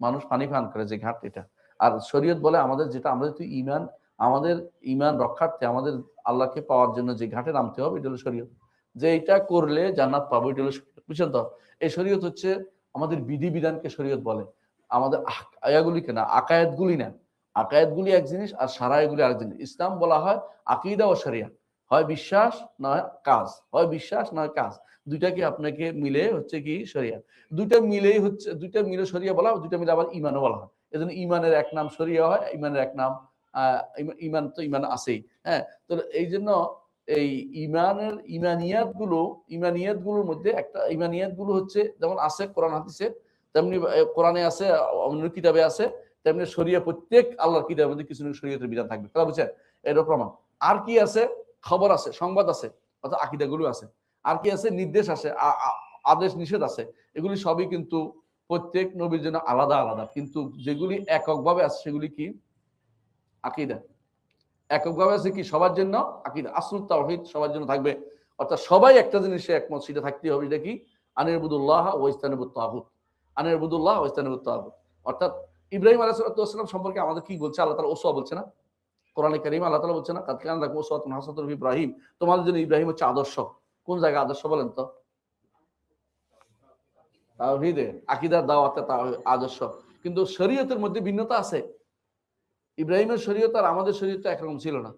মানুষ পানি পান করে, যে ঘাট, এটা। আর শরীয়ত বলে আমাদের যেটা, আমাদের তো ঈমান, আমাদের ঈমান রক্ষার্থে, আমাদের আল্লাহকে পাওয়ার জন্য যে ঘাটে নামতে হবে, এটা হলো শরীয়ত। যে এটা করলে জান্নাত পাবো, এটা হলো শরীয়ত। বুঝছেন তো? এই শরীয়ত হচ্ছে আমাদের বিধিবিধানকে শরীয়ত বলে। আমাদের আয়াগুলিকে না, আকায়াতগুলি না। আকায়াতগুলি এক জিনিস আর সারায়াগুলি আরেক জিনিস। ইসলাম বলা হয় আকীদা ও শরিয়া, হয় বিশ্বাস নয় কাজ, হয় বিশ্বাস নয় কাজ, দুইটাকে আপনাকে মিলে হচ্ছে কি শরিয়া। দুইটা মিলেই হচ্ছে, দুইটা মিলে শরিয়া বলা হয়, দুইটা মিলে আবার ঈমানও বলা হয়। এজন্য ঈমানের এক নাম শরিয়া হয়, ঈমানের এক নাম ঈমান, তো ঈমান আছেই। হ্যাঁ, তো এই জন্য এই ঈমানের ঈমানিয়াত গুলোর মধ্যে একটা, ঈমানিয়াত গুলো হচ্ছে যেমন আছে কোরআন হাদিসে, তেমনি কোরআনে আছে, অন্য কিতাবে আছে, তেমনি শরিয়া প্রত্যেক আল্লাহর কিতাবের মধ্যে কিছু না কিছু শরীয়তের বিধান থাকবে। কথা বুঝছেন? এর প্রমাণ। আর কি আছে? খবর আছে, সংবাদ আছে, অর্থাৎ আকীদাগুলো আছে। আর কি আছে? নির্দেশ আছে, আদেশ নিষেধ আছে। এগুলি সবই কিন্তু প্রত্যেক নবীর জন্য আলাদা আলাদা, কিন্তু যেগুলি এককভাবে আছে সেগুলি কি? আকীদা। এককভাবে আছে কি? সবার জন্য আকীদা, আসলুত তাওহীদ সবার জন্য থাকবে। অর্থাৎ সবাই একটা জিনিসে একমত, সেটা থাকতেই হবে। এটা কি? আনিরবুদুল্লাহ ওয়া ইস্তানিবুত তাগুত। আনিরবুদুল্লাহ ওয়া ইস্তানিবুত তাগুত। অর্থাৎ ইব্রাহিম আলাইহিস সালাম সম্পর্কে আমাদের কি বলছে আল্লাহ তাআলা? উসওয়া বলছে না? কোরআনে কারীমে আল্লাহ তাআলা বলছে না, কাদ কানা লাকুম উসওয়াতুন হাসানাতুন ফি ইব্রাহিম, তোমাদের জন্য ইব্রাহিম হচ্ছে আদর্শ। কোন জায়গায় আদর্শ বলেন তো? তাওহীদে, আকীদার দাওয়াতে আদর্শ। কিন্তু শরীয়তের মধ্যে ভিন্নতা আছে। ইব্রাহিমের শরীয়ত আর আমাদের শরীয়ত একরকম ছিল না।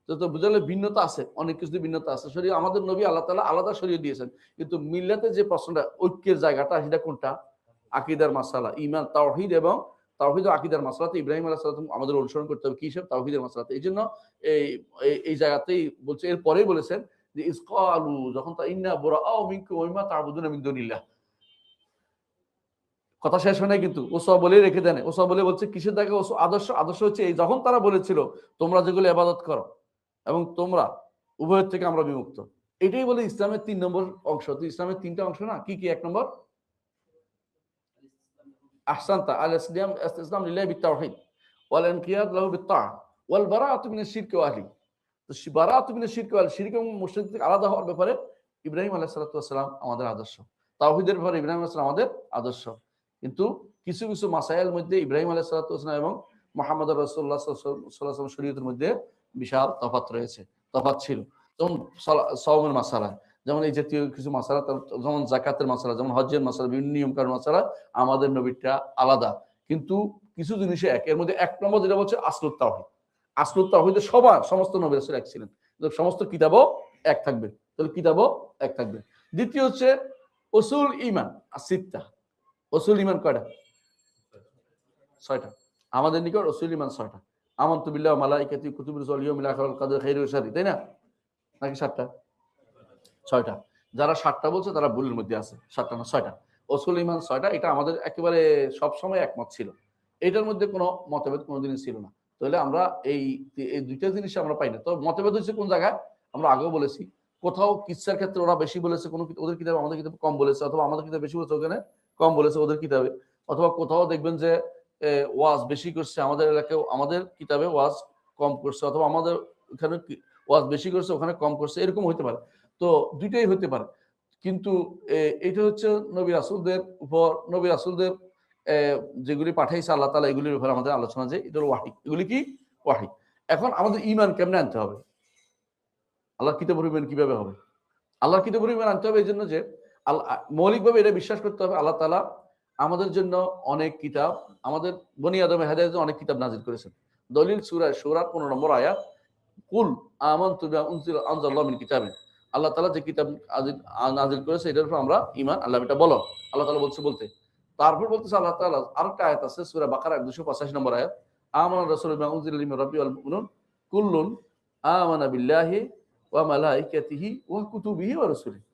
তো বুঝালে ভিন্নতা আছে, অনেক কিছু ভিন্নতা আছে। শরীয়ত আমাদের নবী আল্লাহ তাআলা আলাদা শরীয়ত দিয়েছেন। কিন্তু মিল্লাতে যে প্রশ্নটা, ঐক্যের জায়গাটা, সেটা কোনটা? আকীদার মাসালা, ঈমান, তাওহীদ এবং তাওহীদ ও আকীদার মাসালাতে ইব্রাহিম আলাইহিস সালাম আমাদের অনুসরণ করতে হবে। কি হিসাব? তাওহীদের মাসালাতে। এইজন্য এই এই জায়গাতেই বলছে, এর পরেই বলেছেন যে ইজ ক্বালু, যখন তা ইন্না বুরাআউ মিনকুম ওয়া মিম্মা তা'বুদুনা মিন দুনিল্লাহ। কথা শেষ হয় নাই কিন্তু, ওসব বলেই রেখে দেন। ওসব বলে বলছে কিসের জায়গায় আদর্শ? আদর্শ হচ্ছে এই, যখন তারা বলেছিল তোমরা যেগুলো ইবাদত করো এবং তোমরা উভয়ের থেকে আমরা বিমুক্ত, এটাই বলে ইসলামের 3 নম্বর অংশ। তো ইসলামের 3টা অংশ না, কি কি? 1 নম্বর আহসানতা আল ইসলাম, ইসলাম লিল্লাহি বিত-তাওহীদ ওয়াল ইনকিয়াদ লাহু বিত-তাআহ ওয়াল বারাআতু মিনাশ শিরকি ওয়া আহলি। তো বারাআতু মিনাশ শিরকি ওয়া আহলি, শিরক এবং মুশরিক থেকে আলাদা হওয়ার ব্যাপারে ইব্রাহিম আলাইহিস সালাতু ওয়াস সালাম আমাদের আদর্শ। তাওহীদের ব্যাপারে ইব্রাহিম আলাইহিস সালাম আমাদের আদর্শ। কিন্তু কিছু কিছু মাসাইল মধ্যে ইব্রাহিম আলাইহিস সালাতু ওয়াস সালাম এবং মুহাম্মদ রাসূলুল্লাহ সাল্লাল্লাহু আলাইহি ওয়াসাল্লাম শরীয়তের মধ্যে বিশাল তফাৎ রয়েছে, তফাৎ ছিল। যেমন সাওমের মাসালা, যেমন এই জাতীয় কিছু মাসালা, যেমন যাকাতের মাসালা, যেমন হজ্জের মাসালা, বিভিন্ন নিয়ম কানুন মাসালা আমাদের নবীটা আলাদা। কিন্তু কিছু জিনিসে এক। এর মধ্যে 1 নম্বর যেটা বলছে আসলুত তাওহীদ। আসলুত তাওহীদে সমস্ত নবী রাসূল এক ছিলেন, সমস্ত কিতাবও এক থাকবে। তাহলে কিতাবও এক থাকবে। দ্বিতীয় হচ্ছে উসুল ঈমান আসিত্তা। উসুল ঈমান কয়টা? 6টা। আমাদের নিকট উসুল ঈমান 6টা। আমানতু বিল্লাহি ওয়া মালাইকাতিহি ওয়া কুতুবিহি ওয়াল ইয়াউমিল আখির ওয়াল কদরি খাইরিহি ওয়া শাররিহি, তাই না? নাকি 7টা? 6টা। যারা 7টা বলছে তারা ভুলের মধ্যে আছে। 7টা না, 6টা। উসুল ঈমান 6টা। এটা আমাদের একেবারে সবসময় একমত ছিল। এটার মধ্যে কোনো মতভেদ কোনোদিনই ছিল না। তাহলে আমরা এই 2টা জিনিস আমরা পাই না। তো মতভেদ হচ্ছে কোন জায়গায়? আমরা আগেও বলেছি, কোথাও কিসসার ক্ষেত্রে ওরা বেশি বলেছে, ওদের কিতাবে আমাদের কিতাবে কম বলেছে, অথবা আমাদের কিতাবে বেশি বলেছে, ওখানে কম বলেছে ওদের কিতাবে। অথবা কোথাও দেখবেন যে ওয়াজ বেশি করছে আমাদের এলাকায়, আমাদের কিতাবে ওয়াজ কম করছে, অথবা আমাদের এখানে ওয়াজ বেশি করছে ওখানে কম করছে, এরকম হইতে পারে। তো 2টাই হইতে পারে। কিন্তু এটা হচ্ছে নবী রাসূলদের উপর, নবী রাসূলদের যেগুলি পাঠাইছে আল্লাহ তাআলা, এগুলির ব্যাপারে আমাদের আলোচনা, যে এটা ওয়াহী। এগুলি কি? ওয়াহী। এখন আমাদের ঈমান কেমনে আনতে হবে? আল্লাহর কিতাবের ঈমান কিভাবে হবে? আল্লাহর কিতাবের ঈমান আনতে হবে এইজন্য যে মৌলিকভাবে এটা বিশ্বাস করতে হবে আল্লাহ তাআলা আমাদের জন্য অনেক কিতাব, আমাদের বনি আদমের হেদায়েতের জন্য অনেক কিতাব নাযিল করেছেন। দলিল সূরা শুরার 15 নম্বর আয়াত, কুল আমানতু বিমা আনজালাল্লাহু মিন কিতাবিন। আল্লাহ তাআলা যে কিতাব নাযিল করেছে এটার উপর আমরা ঈমান আনলাম, এটা বলো। আল্লাহ তাআলা বলতে। তারপর বলতেছে আল্লাহ তাআলা, আরেকটা আয়াত আছে সূরা বাকারা 285 নম্বর আয়াত, আমানা রাসূলু বিমা উনজিলা মির রাব্বিহি ওয়াল মুমিনুন কুল্লুন আমানা বিল্লাহি ওয়া মালাইকাতিহি ওয়া কুতুবিহি ওয়া রাসূলিহি।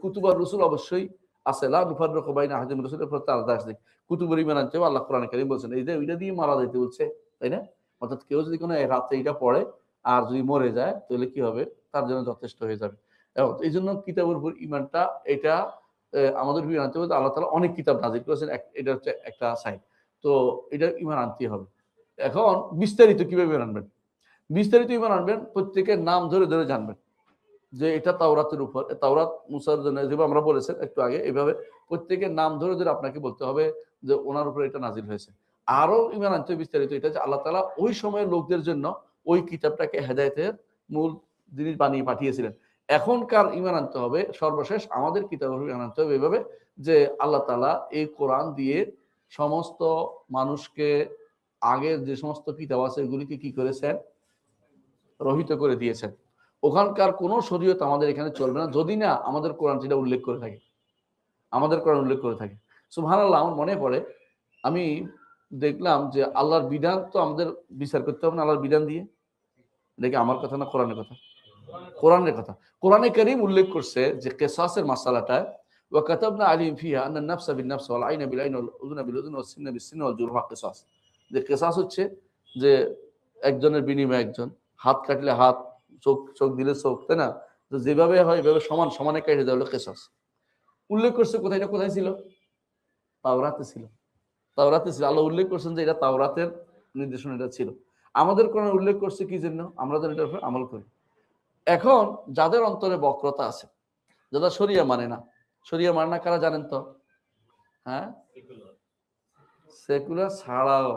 কুতুব আর রাসূল অবশ্যই আছে, লা নুফাররিকু বাইনা আহাদিন মির রাসূলিহি, প্রত্যেক আলাদা আছে। কুতুবের ঈমান আনতে হবে, আল্লাহ কোরআনে কারীম বলেছেন। এই যে ওইটা দিয়ে মারা যাইতে বলছে, তাই না? অর্থাৎ কেউ যদি কোনো রাতে এটা পড়ে আর যদি মরে যায় তাহলে কি হবে? তার জন্য যথেষ্ট হয়ে যাবে। এবং এই জন্য কিতাবের উপর ঈমানটা, এটা আমাদের ঈমান আনতে হবে। আল্লাহ তাআলা অনেক কিতাব নাযিল করেছেন, এটা হচ্ছে একটা সাইড। তো এটা ঈমান আনতেই হবে। এখন বিস্তারিত কিভাবে ঈমান আনবেন? বিস্তারিত ঈমান আনবেন, প্রত্যেকের নাম ধরে ধরে জানবেন যে এটা তাওরাতের উপর, তাওরাত মুসার জন্য, যেভাবে আমরা বলেছেন একটু আগে, এইভাবে প্রত্যেকের নাম ধরে ধরে আপনাকে বলতে হবে যে ওনার উপরে এটা নাযিল হয়েছে। আরো ঈমান আনতে বিস্তারিত, এটা যে আল্লাহ তাআলা ওই সময়ের লোকদের জন্য ওই কিতাবটাকে হেদায়েতের মূল জিনিস বানিয়ে পাঠিয়েছিলেন। এখনকার ঈমান আনতে হবে, সর্বশেষ আমাদের কিতাবের উপর ঈমান আনতে হবে এইভাবে যে আল্লাহ তাআলা এই কোরআন দিয়ে সমস্ত মানুষকে, আগের যে সমস্ত কিতাব আছে এগুলিকে কি করেছেন? রহিত করে দিয়েছেন। ওখানকার কোন শরীয়ত আমাদের এখানে চলবে না যদি না আমাদের কোরআন সেটা উল্লেখ করে থাকে, আমাদের কোরআন উল্লেখ করে থাকে। সুবহানাল্লাহ, আমার মনে পড়ে, আমি দেখলাম যে আল্লাহর বিধান তো আমাদের বিচার করতে হবে না আল্লাহর বিধান দিয়ে। দেখি আমার কথা না কোরআনের কথা? কোরআনের কথা। কোরআনে কারীম উল্লেখ করছে যে কিসাসের মাসালাটা, ওয়া কাতাবনা আলাইহিম ফিহা আন্নান নাফসা বিন নাফস ওয়াল আইনা বিল আইন ওয়াল উযুনা বিল উযুন ওয়াস সিন্না বিস সিন্ন ওয়াল জুরহা কিসাস। যে কিসাস হচ্ছে যে একজনের বিনিময়ে একজন, হাত কাটলে হাত, চোখ চোখ দিলে চোখ, তাই না? তো যেভাবে হয় এভাবে সমান সমানে কেটে দেওয়া হলো কিসাস। উল্লেখ করছে কোথায়? এটা কোথায় ছিল? তাওরাতে ছিল। তাওরাতে ছিল। আল্লাহ উল্লেখ করছেন যে এটা তাওরাতের নির্দেশনা, এটা ছিল। আমাদের কোরআনে উল্লেখ করছে কি জন্য? আমরা যেন এটার উপর আমল করি। এখন যাদের অন্তরে বক্রতা আছে, যারা শরিয়া মানে না, শরিয়া মানে না কারা জানেন তো? হ্যাঁ, সেকুলার ছাড়াও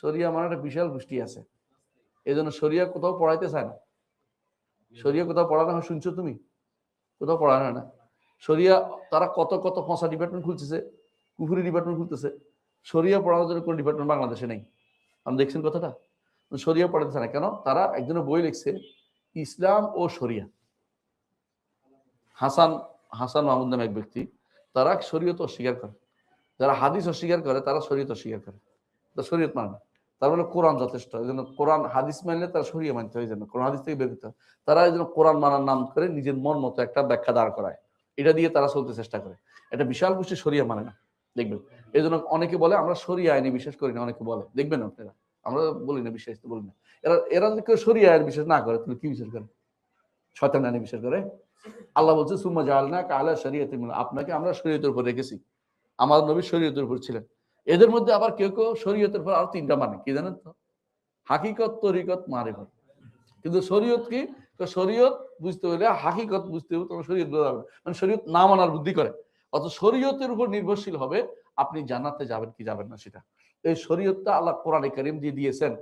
শরিয়া মানে একটা বিশাল গোষ্ঠী আছে। এই জন্য শরিয়া কোথাও পড়াইতে চায় না। শরিয়া কোথাও পড়ানো হয় শুনছো তুমি? কোথাও পড়ানো হয় না। শরিয়া তারা কত কত ৫ ডিপার্টমেন্ট খুলতেছে, কুফুরি ডিপার্টমেন্ট খুলতেছে। শরিয়া পড়ানোর জন্য কোনো ডিপার্টমেন্ট বাংলাদেশে নেই। আপনি দেখছেন কথাটা? শরিয়া পড়াতেছে না কেন? তারা একজনের বই লিখছে ইসলাম ও শরিয়া। হাসান হাসান মাহমুদ নামে এক ব্যক্তি, তারা শরীয়ত অস্বীকার করে। যারা হাদিস অস্বীকার করে তারা শরীয়ত অস্বীকার করে, শরীয়ত মানে না। তার মানে কোরআন যথেষ্ট। এই জন্য কোরআন হাদিস মানলে তারা শরিয়া মানতে হয়, জন্য কোরআন হাদিস থেকে বের করতে হয়। তারা এই জন্য কোরআন মানার নাম করে নিজের মন মতো একটা ব্যাখ্যা দাঁড় করায়, এটা দিয়ে তারা চলতে চেষ্টা করে। এটা বিশাল গোষ্ঠী শরিয়া মানে না, দেখবেন। এই জন্য অনেকে বলে আমরা শরিয়া আইনে বিশ্বাস করি না, অনেকে বলে, দেখবেন আপনারা, আমরা বলি না, বিশ্বাস তো বলি না। এরা এরা যদি কেউ শরিয়া আইন বিশ্বাস না করে তাহলে কি বিশ্বাস করে? শয়তান আইনে বিশ্বাস করে। আল্লাহ বলছে সুম্মা জাআলনা কালা শরিয়াতিন, আপনাকে আমরা শরীয়তের উপর রেখেছি। আমার নবী শরীয়তের উপর ছিলেন। এদের মধ্যে আবার কেউ কেউ শরীয়তের উপর আরো ৩টা মানে, কি জানেন তো? হাকিকত, তরিকত, মারিফত। কিন্তু শরীয়ত কি? শরীয়ত বুঝতে হলে হাকিকত বুঝতে হবে, তোমার শরীয়ত বোঝা যাবে। মানে শরীয়ত না মানার বুদ্ধি করে। অত শরীয়তের উপর নির্ভরশীল হবে আপনি জান্নাতে যাবেন কি যাবেন না সেটা। এই শরীয়তটা আল্লাহ কোরআনে কারীম দিয়ে দিয়েছেন।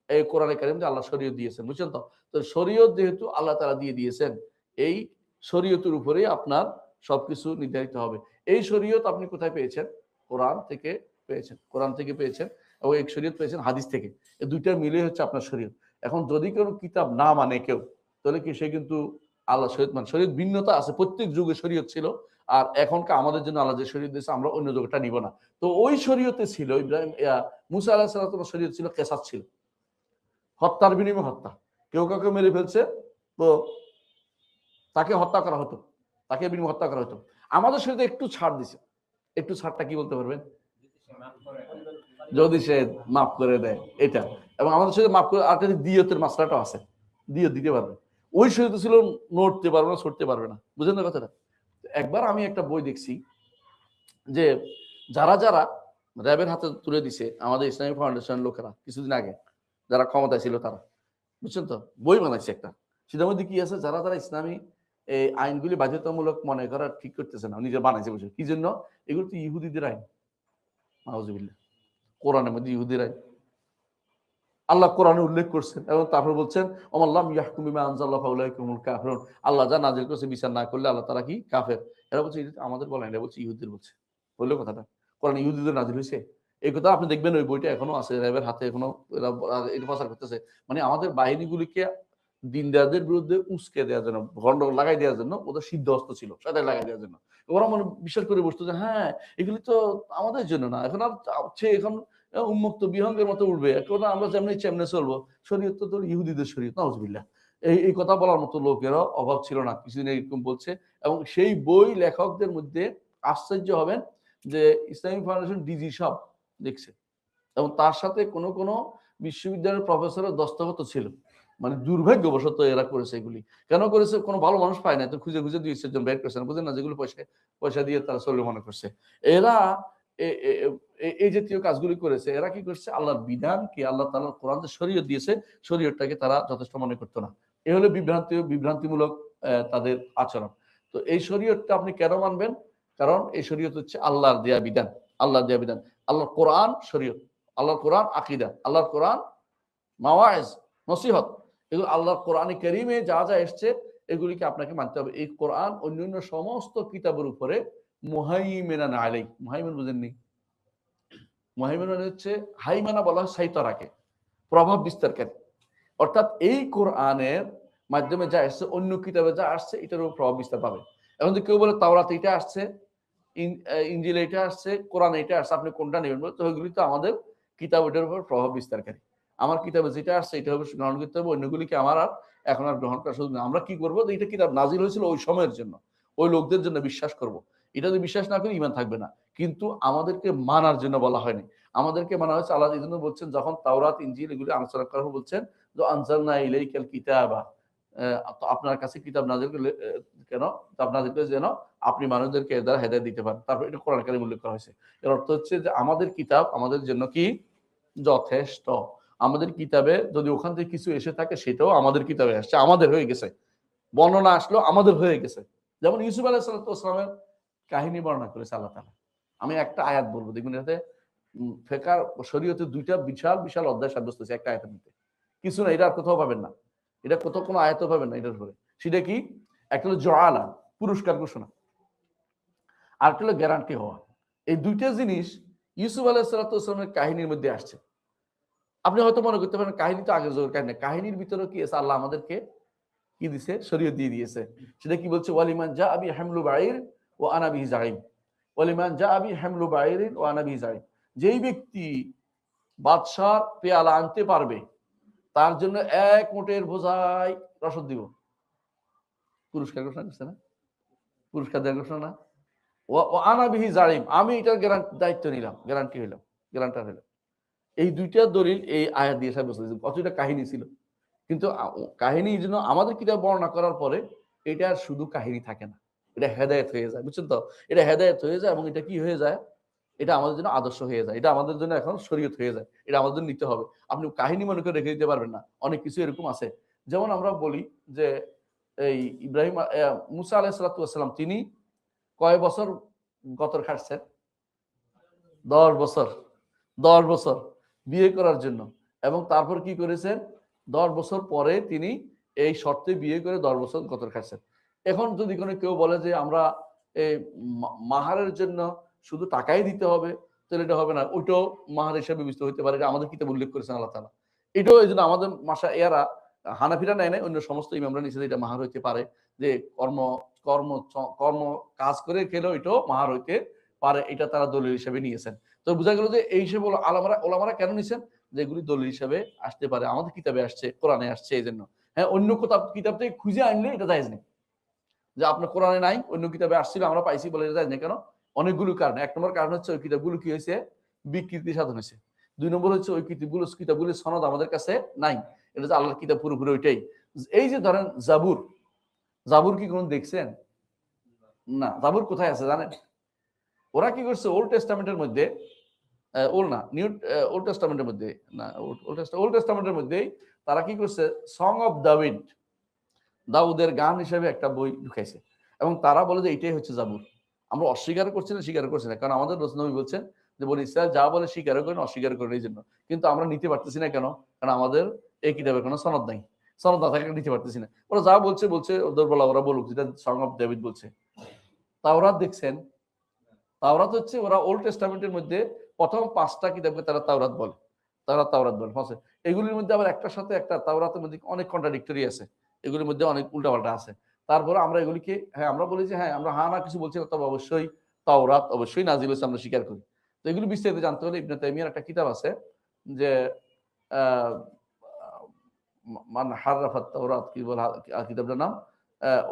এই কোরআনে কারীম দিয়ে আল্লাহ শরীয়ত দিয়েছেন, বুঝছেন তো? তো শরীয়ত যেহেতু আল্লাহ তাআলা দিয়ে দিয়েছেন, এই শরীয়তের উপরেই আপনার সবকিছু নির্ধারিত হবে। এই শরীয়ত আপনি কোথায় পেয়েছেন? কোরআন থেকে পেয়েছেন, কোরআন থেকে পেয়েছেন, এবং এক শরীয়ত পেয়েছেন হাদিস থেকে। এই দুইটা মিলে হচ্ছে আপনার শরীয়ত। এখন যদি কোনো কিতাব না মানে কেউ, তাহলে কি সে কিন্তু আল্লাহ শরীয়ত মানে, শরীয়ত ভিন্নতা আছে, প্রত্যেক যুগে শরীয়ত ছিল। আর এখনকার আমাদের জন্য আল্লাহ যে শরীয়ত দিয়েছে আমরা অন্য যুগটা নিব না। তো ওই শরীয়তে ছিল ইব্রাহিম মুসা আলাইহিস সালামের শরীয়ত ছিল কিসাস, ছিল হত্যার বিনিময়ে হত্যা। কেউ কাউকে মেরে ফেলছে তো তাকে হত্যা করা হতো, তাকে বিনিময়ে হত্যা করা হতো। আমাদের শরীয়তে একটু ছাড় দিছে। একটু ছাড়টা কি বলতে পারবেন? যদি সে মাফ করে দেয়, এটা। এবং আমাদের সাথে মাফ করে আর দিয়তের মাসলাটাও আছে, দিয়ত দিতে পারবে। ওই শরীয়তে ছিল নড়তে পারবে না, ছড়তে পারবে না, বুঝলেন না কথাটা? একবার আমি একটা বই দেখছি যে যারা যারা র্যাবের হাতে তুলে দিছে আমাদের ইসলামী ফাউন্ডেশন লোকেরা কিছুদিন আগে, যারা ক্ষমতায় ছিল তারা, বুঝছেন তো, বই বানাইছে একটা। সেটার মধ্যে কি আছে? যারা যারা ইসলামী এই আইনগুলি বাধ্যতামূলক মনে করা ঠিক করতেছে না, নিজে বানাইছে বসে। কি জন্য? এগুলো তো ইহুদিদের আইন। নাউজুবিল্লাহ। কোরআনের মধ্যে ইহুদির আইন আল্লাহ কোরআনে উল্লেখ করছেন, এবং তারপর বলছেন ওমাল্লাম ইয়াহকুম বিমা আনজাল্লাহু ফাউলাইকা হুমুল কাফিরুন। আল্লাহ যা নাযিল করেছে বিচার না করলে আল্লাহ তারা কি? কাফের। এরা বলছে আমাদের বলেন, এরা বলছে ইহুদিদের বলছে। বললো কথাটা কোরআন ইহুদিদের নাযিল হয়েছে, এই কথা আপনি দেখবেন ওই বইটা এখনো আছে, র্যাবের হাতে এখনো এরা এটা প্রচার করতেছে। মানে আমাদের বাহিনীগুলিকে দিনদারদের বিরুদ্ধে উস্কে দেওয়ার জন্য, গন্ডগোল লাগাই দেওয়ার জন্য ওদের সিদ্ধহস্ত ছিল, সেটাই লাগাই দেওয়ার জন্য। ওরা মনে বিশ্বাস করে বসতো যে হ্যাঁ এগুলি তো আমাদের জন্য না, এখন আর এখন উন্মুক্ত বিহঙ্গের মতো উঠবে, এখন আমরা যেমনি চেমনে চলবো। শরীয়ত তো ইহুদিদের শরীয়ত, নাউজুবিল্লাহ। এই কথা বলার মতো লোকেরও অভাব ছিল না, কিছুদিন এরকম বলছে। এবং সেই বই লেখকদের মধ্যে আশ্চর্য হবেন যে ইসলামিক ফাউন্ডেশন ডিজি সব দেখছে, এবং তার সাথে কোনো কোনো বিশ্ববিদ্যালয়ের প্রফেসরের দস্তখত ছিল। মানে দুর্ভাগ্যবশত এরা করেছে এগুলি। কেন করেছে? কোনো ভালো মানুষ পায় না, তো খুঁজে খুঁজে ২-৪ জন বের করছে না, বুঝলেন না, যেগুলো পয়সা দিয়ে তারা চলে মনে করছে। এরা এই জাতীয় কাজগুলি করেছে। এরা কি করছে? আল্লাহর বিধান কি, আল্লাহ তাআলার কোরআন যে শরীয়ত দিয়েছে, শরীয়তটাকে তারা যথেষ্ট মনে করতো না। এ হলো বিভ্রান্তিমূলক তাদের আচরণ। তো এই শরীয়তটা আপনি কেন মানবেন? কারণ এই শরীয়ত হচ্ছে আল্লাহর দেয়া বিধান, আল্লাহর দেয়া বিধান। আল্লাহর কোরআন শরীয়ত, আল্লাহর কোরআন আকীদা, আল্লাহর কোরআন মাওয়াইজ, নসিহত। এগুলো আল্লাহর কোরআনে কারীমে যা যা এসছে এগুলিকে আপনাকে মানতে হবে। এই কোরআন অন্যান্য সমস্ত কিতাবের উপরে মুহাইমিনান আলাইহি। মুহাইমিন বুঝেননি? মুহাইমিন মানে হচ্ছে, হাইমানা বলা হয় সাইতরাকে, প্রভাব বিস্তারকারী। অর্থাৎ এই কোরআনের মাধ্যমে যা আসছে, অন্য কিতাবে যা আসছে এটার উপর প্রভাব বিস্তার পাবে। এখন যদি কেউ বলে তাওরাতে এটা আসছে, ইনজিলে এটা আসছে, কোরআনে এটা আসছে, আপনি কোনটা নেবেন? বলে তো ওইগুলি তো আমাদের কিতাব, এটার উপর প্রভাব বিস্তারকারী। আমার কিতাবে যেটা আসছে এটা হবে গ্রহণ করতে হবে, অন্যগুলিকে আমার আর এখন আর গ্রহণ করা সুযোগ নেই। আমরা কি করবো? এটা কিতাব নাজিল হয়েছিল ওই সময়ের জন্য, ওই লোকদের জন্য বিশ্বাস করব। এটা যদি বিশ্বাস না করি ঈমান থাকবে না। কিন্তু আমাদেরকে মানার জন্য বলা হয়নি, আমাদেরকে মানা হয়েছে। আল্লাহ এই জন্য বলছেন, যখন তাওরাত ইনজিল এগুলি আলোচনা করা বলছেন যে আনজালনা ইলাইকাল কিতাবা, আপনার কাছে কিতাব নাজিল করলে কেন? কিতাব নাজিল করে যেন আপনি মানুষদেরকে এর দ্বারা হেদায়েত দিতে পারেন। তারপর এটা কোরআন কারীমে উল্লেখ করা হয়েছে। এর অর্থ হচ্ছে যে আমাদের কিতাব আমাদের জন্য কি? যথেষ্ট। আমাদের কিতাবে যদি ওখান থেকে কিছু এসে থাকে সেটাও আমাদের কিতাবে আসছে, আমাদের হয়ে গেছে। বর্ণনা আসলো আমাদের হয়ে গেছে। যেমন ইউসুফ আলাইহিস সালামের কাহিনী বর্ণনা করেছে আল্লাহ তাআলা। আমি একটা আয়াত বলবো, দেখবেন এটাতে ফিকহ শরীয়তে দুইটা বিশাল বিশাল অধ্যায় সাব্যস্ত হয়েছে একটা আয়াতের মধ্যে। কিছু না, এটা আর কোথাও পাবেন না, এটা কোথাও কোনো আয়াতও পাবেন না এটার উপরে। সেটা কি? একটা হলো জআলা, পুরস্কার ঘোষণা, আর একটা হলো গ্যারান্টি হওয়া। এই দুইটা জিনিস ইউসুফ আলাইহিসসালামের কাহিনীর মধ্যে আসছে। আপনি হয়তো মনে করতে পারেন কাহিনী তো আগের যুগের কাহিনী, কাহিনীর ভিতরে কি আছে, আল্লাহ আমাদেরকে কি দিছে, শরীয়ত দিয়ে দিয়েছে। সেটা কি বলছে, ওয়ালিমান জা আবি হামলু বাঈর ও আনা বিহি যাইম, ওয়ালিমান জা আবি হামলু বাঈর ও আনা বিহি যাইম, যেই ব্যক্তি বাদশার পেয়ালা আনতে পারবে তার জন্য 1 উটের বোঝাই রসদ দিব। পুরস্কার ঘোষণা করছে না, পুরস্কার দেওয়ার ঘোষণা না। ও আনা বিহি যাইম, আমি এটার দায়িত্ব নিলাম, গ্যারান্টি হইলাম, গ্যারান্টার হইলাম। এই দুইটা দলিল এই আয়াত দিয়ে সাব্যস্ত হয়েছে। কতটা কাহিনী ছিল, কিন্তু কাহিনী জন্য আমাদের কিতাব বর্ণনা করার পরে এটা শুধু কাহিনী থাকে না, এটা হেদায়েত হয়ে যায়, বুঝছেন তো? এটা হেদায়েত হয়ে যায় এবং এটা কি হয়ে যায়, এটা আমাদের জন্য আদর্শ হয়ে যায়, এটা আমাদের জন্য এখন শরীয়ত হয়ে যায়, এটা আমাদের জন্য নিতে হবে। আপনি কাহিনী মনে করে রেখে দিতে পারবেন না। অনেক কিছু এরকম আছে, যেমন আমরা বলি যে এই ইব্রাহিম মুসা আলাইহিস সালাম তিনি কয় বছর গতর খাটছেন? 10 বছর, 10 বছর বিয়ে করার জন্য। এবং তারপর কি করেছেন, 10 বছর পরে তিনি এই শর্তে বিয়ে করে 10 বছর গতর খাচ্ছেন। এখন যদি কোনো কেউ বলে যে আমরা এই মাহারের জন্য শুধু টাকাই দিতে হবে, তাহলে এটা হবে না, ওইটাও মাহার হিসেবে বিবেচিত হতে পারে, এটা আমাদের কিতাবে উল্লেখ করেছেন আল্লাহ তাআলা। এটাও এই জন্য আমাদের মাসা এরা হানাফিরা নেয় নাই, অন্য সমস্ত ইমামরা নিচে এটা মাহার হইতে পারে, যে কর্ম কর্ম কর্ম কাজ করে খেলেও এটাও মাহার হইতে পারে, এটা তারা দলিল হিসেবে নিয়েছেন। তো বোঝা গেল যে এই হিসেবে ওলামারা কেন নিছেন, যে এগুলি দলিল হিসেবে আসতে পারে, আমাদের কিতাবে আসছে, কোরআনে আসছে, এই জন্য। হ্যাঁ, অন্য কিতাব থেকে খুঁজে আনলে এটা জায়েজ নেই, যে আপনার কোরআনে নাই, অন্য কিতাবে আসছিল আমরা পাইছি বলে এটা জায়েজ নেই। কেন? অনেকগুলো কারণ। 1 নম্বর কারণ হচ্ছে ওই কিতাবগুলো কি হয়েছে, বিকৃতি সাধন হয়েছে। 2 নম্বর হচ্ছে ওই কিতাবগুলোর সনদ আমাদের কাছে নাই, এটা হচ্ছে আল্লাহর কিতাব পুরোপুরি ওইটাই। এই যে ধরেন জাবুর, জাবুর কি কোন দেখছেন? না। জাবুর কোথায় আছে জানেন? ওরা কি করছে, ওল্ড টেস্টামেন্টের মধ্যে, ওল্ড না, নিউ ওল্ড টেস্টামেন্টের মধ্যে না, ওল্ড টেস্টামেন্টের মধ্যেই তারা কি করছে, সং অফ দাউদ, দাউদের গান হিসেবে একটা বই ঢুকাইছে, এবং তারা বলে যে এটাই হচ্ছে জাবুর। আমরা অস্বীকার করছি না, স্বীকার করছি না, কারণ আমাদের নবী বলছেন যে বনি ইসরাইল যা বলে স্বীকার করেন, অস্বীকার করেন, এই জন্য। কিন্তু আমরা নিতে পারতেছি না, কেন? কারণ আমাদের এই কিতাবের কোনো সনদ নাই, সনদ না থাকলে নিতে পারতেছি না। ওরা যা বলছে ওদের বলা, ওরা বলুক, যেটা সং অফ দাউদ বলছে। তাওরাত দেখছেন, তাওরাত হচ্ছে, ওরা ওল্ড টেস্টামেন্টের মধ্যে প্রথম 5টা কিতাবকে তারা তাওরাত বলে, তাওরাত বলে। এগুলির মধ্যে আবার একটার সাথে একটা, তাওরাতের মধ্যে অনেক কন্ট্রাডিক্টরি আছে, এগুলির মধ্যে অনেক উল্টাপাল্টা আছে। তারপরে আমরা এগুলিকে, হ্যাঁ আমরা বলি যে হ্যাঁ আমরা না কিছু বলছি না, তবে অবশ্যই তাওরাত অবশ্যই নাজিল হয়েছে, আমরা স্বীকার করি। তো এগুলি বিস্তারিত জানতে হলে ইবনে তাইমিয়ার একটা কিতাব আছে, যে মান হাররাফাত তাওরাত, কি বলে কিতাবটার নাম,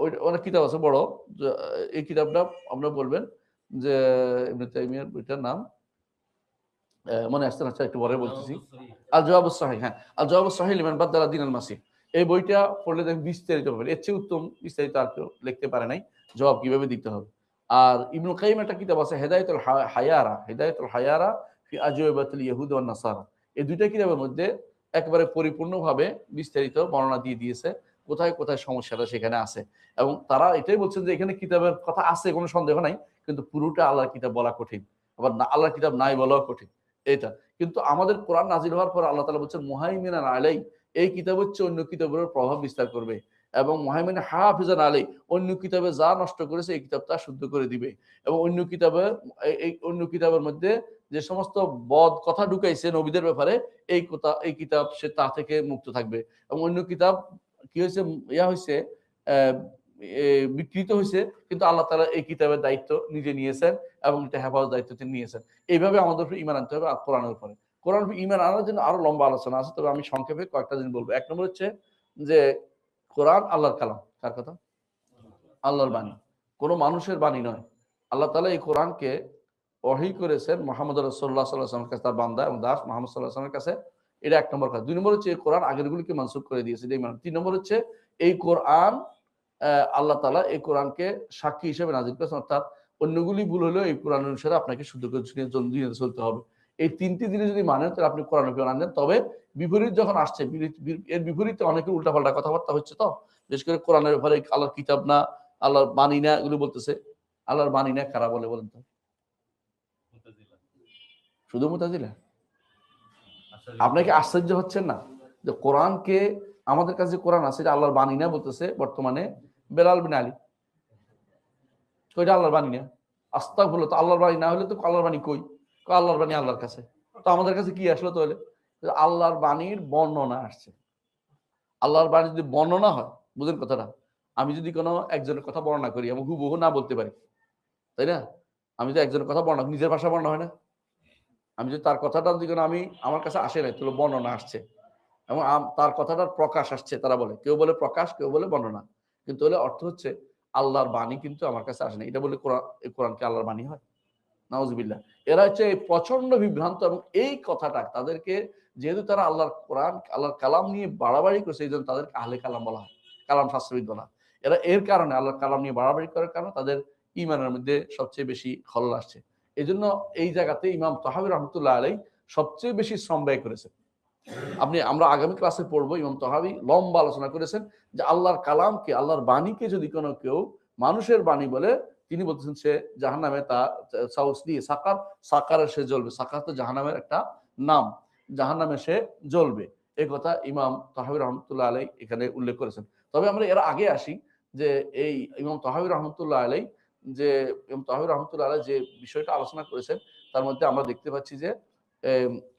ওই অনেক কিতাব আছে বড়, এই কিতাবটা আপনারা বলবেন যে ইবনে তাইমিয়ার বইটার নাম মনে আসছে না, একটু পরে বলতেছি। আল জওয়াবুস সাহিহ, হ্যাঁ, আল জওয়াবুস সাহিহ লিমান বাদদালা দীনাল মাসিহ। এই বইটা পড়লে দেখবেন বিস্তারিত হবে, এর চেয়ে উত্তম বিস্তারিত আর কেউ লিখতে পারে নাই, জবাব কিভাবে দিতে হবে। আর ইবনুল কাইয়িম একটা কিতাব আছে, হেদায়েতুল হায়ারা ফি আজওয়াবাতিল ইয়াহুদ ওয়ান নাসারা। এই দুইটা কিতাবের মধ্যে একেবারে পরিপূর্ণভাবে বিস্তারিত বর্ণনা দিয়ে দিয়েছে, কোথায় কোথায় সমস্যাটা সেখানে আছে। এবং তারা এটাই বলছেন যে এখানে কিতাবের কথা আছে, কোনো সন্দেহ নাই, কিন্তু পুরোটা আল্লাহর কিতাব বলা কঠিন, আবার আল্লাহর কিতাব নাই বলাও কঠিন, এটা। কিন্তু আমাদের কোরআন নাজিল হওয়ার পর আল্লাহ তাআলা বলছেন মুহাইমিনান আলাই, এই কিতাব হচ্ছে অন্য কিতাবের প্রভাব বিস্তার করবে, এবং মুহাইমিন হাফিজান আলাই, অন্য কিতাবে যা নষ্ট করেছে এই কিতাব তা শুদ্ধ করে দিবে। এবং অন্য কিতাবের মধ্যে যে সমস্ত বদ কথা ঢুকাইছে নবীদের ব্যাপারে, এই কিতাব সে তা থেকে মুক্ত থাকবে। এবং অন্য কিতাব কি হয়েছে, হয়েছে বিকৃত হয়েছে, কিন্তু আল্লাহ তাআলা এই কিতাবের দায়িত্ব নিজে নিয়েছেন, এবং এটা হেফাজত দায়িত্ব তিনি নিয়েছেন। এইভাবে আমাদের ইমান আনতে হবে কোরআনের উপরে। কোরআন ইমান আনার জন্য আরো লম্বা আলোচনা আছে, তবে আমি সংক্ষেপে কয়েকটা জিনিস বলবো। 1 নম্বর হচ্ছে যে কোরআন আল্লাহর কালাম। কার কথা? আল্লাহর বাণী, কোনো মানুষের বাণী নয়। আল্লাহ তাআলা এই কোরআনকে ওহী করেছেন মুহাম্মদ রাসূলুল্লাহ সাল্লাল্লাহু আলাইহি ওয়াসাল্লামের কাছে, তার বান্দা এবং দাস মুহাম্মদ সাল্লাল্লাহু আলাইহি ওয়াসাল্লামের কাছে। এটা 1 নম্বর কথা। 2 নম্বর হচ্ছে এই কোরআন আগেরগুলিকে মানসুখ করে দিয়েছে, এই মানে। 3 নম্বর হচ্ছে এই কোরআন আল্লাহ তাআলা এই কোরআনকে সাক্ষী হিসেবে নাজিল করেছেন, অর্থাৎ অন্যগুলি ভুল হলেও এই কোরআন অনুসারে আপনাকে শুদ্ধ করে চলতে হবে। এই 3টি জিনিস যদি মানেন, তাহলে আপনি কোরআন আনবেন। তবে বিপরীত যখন আসছে, এর বিপরীতে অনেকে উল্টাপাল্টা কথাবার্তা হচ্ছে, তো বিশেষ করে কোরআনের ব্যাপারে আল্লাহর কিতাব না, আল্লাহর বাণী না, এগুলো বলতেছে। আল্লাহর বাণী না কারা বলে বলেন তো? শুধু মুতাজিলা? আপনাকে আশ্চর্য হচ্ছেন না যে কোরআনকে, আমাদের কাছে কোরআন আছে, আল্লাহর বাণী না বলতেছে বর্তমানে বেলাল বিন আলী। তো এটা আল্লাহর বাণী না। আস্তাগফিরুল্লাহ, তো আল্লাহর বাণী না হলে তো আল্লাহর বাণী কই? আল্লাহর বাণী আল্লাহর কাছে। তো আমাদের কাছে কি আসলো তাহলে? আল্লাহর বাণীর বর্ণনা আসছে। আল্লাহর বাণী যদি বর্ণনা হয়, বুঝেন কথাটা, আমি যদি কোনো একজনের কথা বর্ণনা করি, আমি হুবহু না বলতে পারি, তাই না? আমি যদি একজনের কথা বর্ণনা, নিজের ভাষা বর্ণনা হয় না? আমি যদি তার কথাটা যদি আমি, আমার কাছে আসে নাই, তাহলে বর্ণনা আসছে এবং তার কথাটার প্রকাশ আসছে। তারা বলে, কেউ বলে প্রকাশ, কেউ বলে বর্ণনা, কিন্তু হলে অর্থ হচ্ছে আল্লাহর বাণী কিন্তু আমার কাছে আসে না। এটা বলে কোরআন কি আল্লাহর বাণী হয়? নাউজুবিল্লাহ। এরা হচ্ছে প্রচন্ড বিভ্রান্ত, এবং এই কথাটা তাদেরকে, যেহেতু তারা আল্লাহর কোরআন, আল্লাহর কালাম নিয়ে বাড়াবাড়ি করছে, এই জন্য তাদেরকে আহলে কালাম বলা হয়, কালাম শাস্ত্রবিদ বলা। এরা এর কারণে, আল্লাহর কালাম নিয়ে বাড়াবাড়ি করার কারণে তাদের ইমানের মধ্যে সবচেয়ে বেশি খলল আসছে। এই জন্য এই জায়গাতে ইমাম তাহাবী রহমতুল্লাহ আলাইহি সবচেয়ে বেশি শ্রম ব্যয় করেছেন। আমরা আগামী ক্লাসে পড়বো, ইমাম তাহাবী লম্বা আলোচনা করেছেন যে আল্লাহর কালামকে, আল্লাহর বাণীকে যদি কোনো কেউ মানুষের বাণী বলে, তিনি বলতেছেন সে জাহান্নামে, তা সাউস দিয়ে সাকারে সে জ্বলবে। সাকার তো জাহান্নামের একটা নাম, জাহান্নামে সে জ্বলবে। এই কথা ইমাম তাহাবী রহমতুল্লাহ আলাইহি এখানে উল্লেখ করেছেন। তবে আমরা এর আগে আসি যে এই ইমাম তাহাবী রহমতুল্লাহ আলাইহি, যে ইমাম তাহাবী রহমতুল্লাহ আলাইহি যে বিষয়টা আলোচনা করেছেন, তার মধ্যে আমরা দেখতে পাচ্ছি যে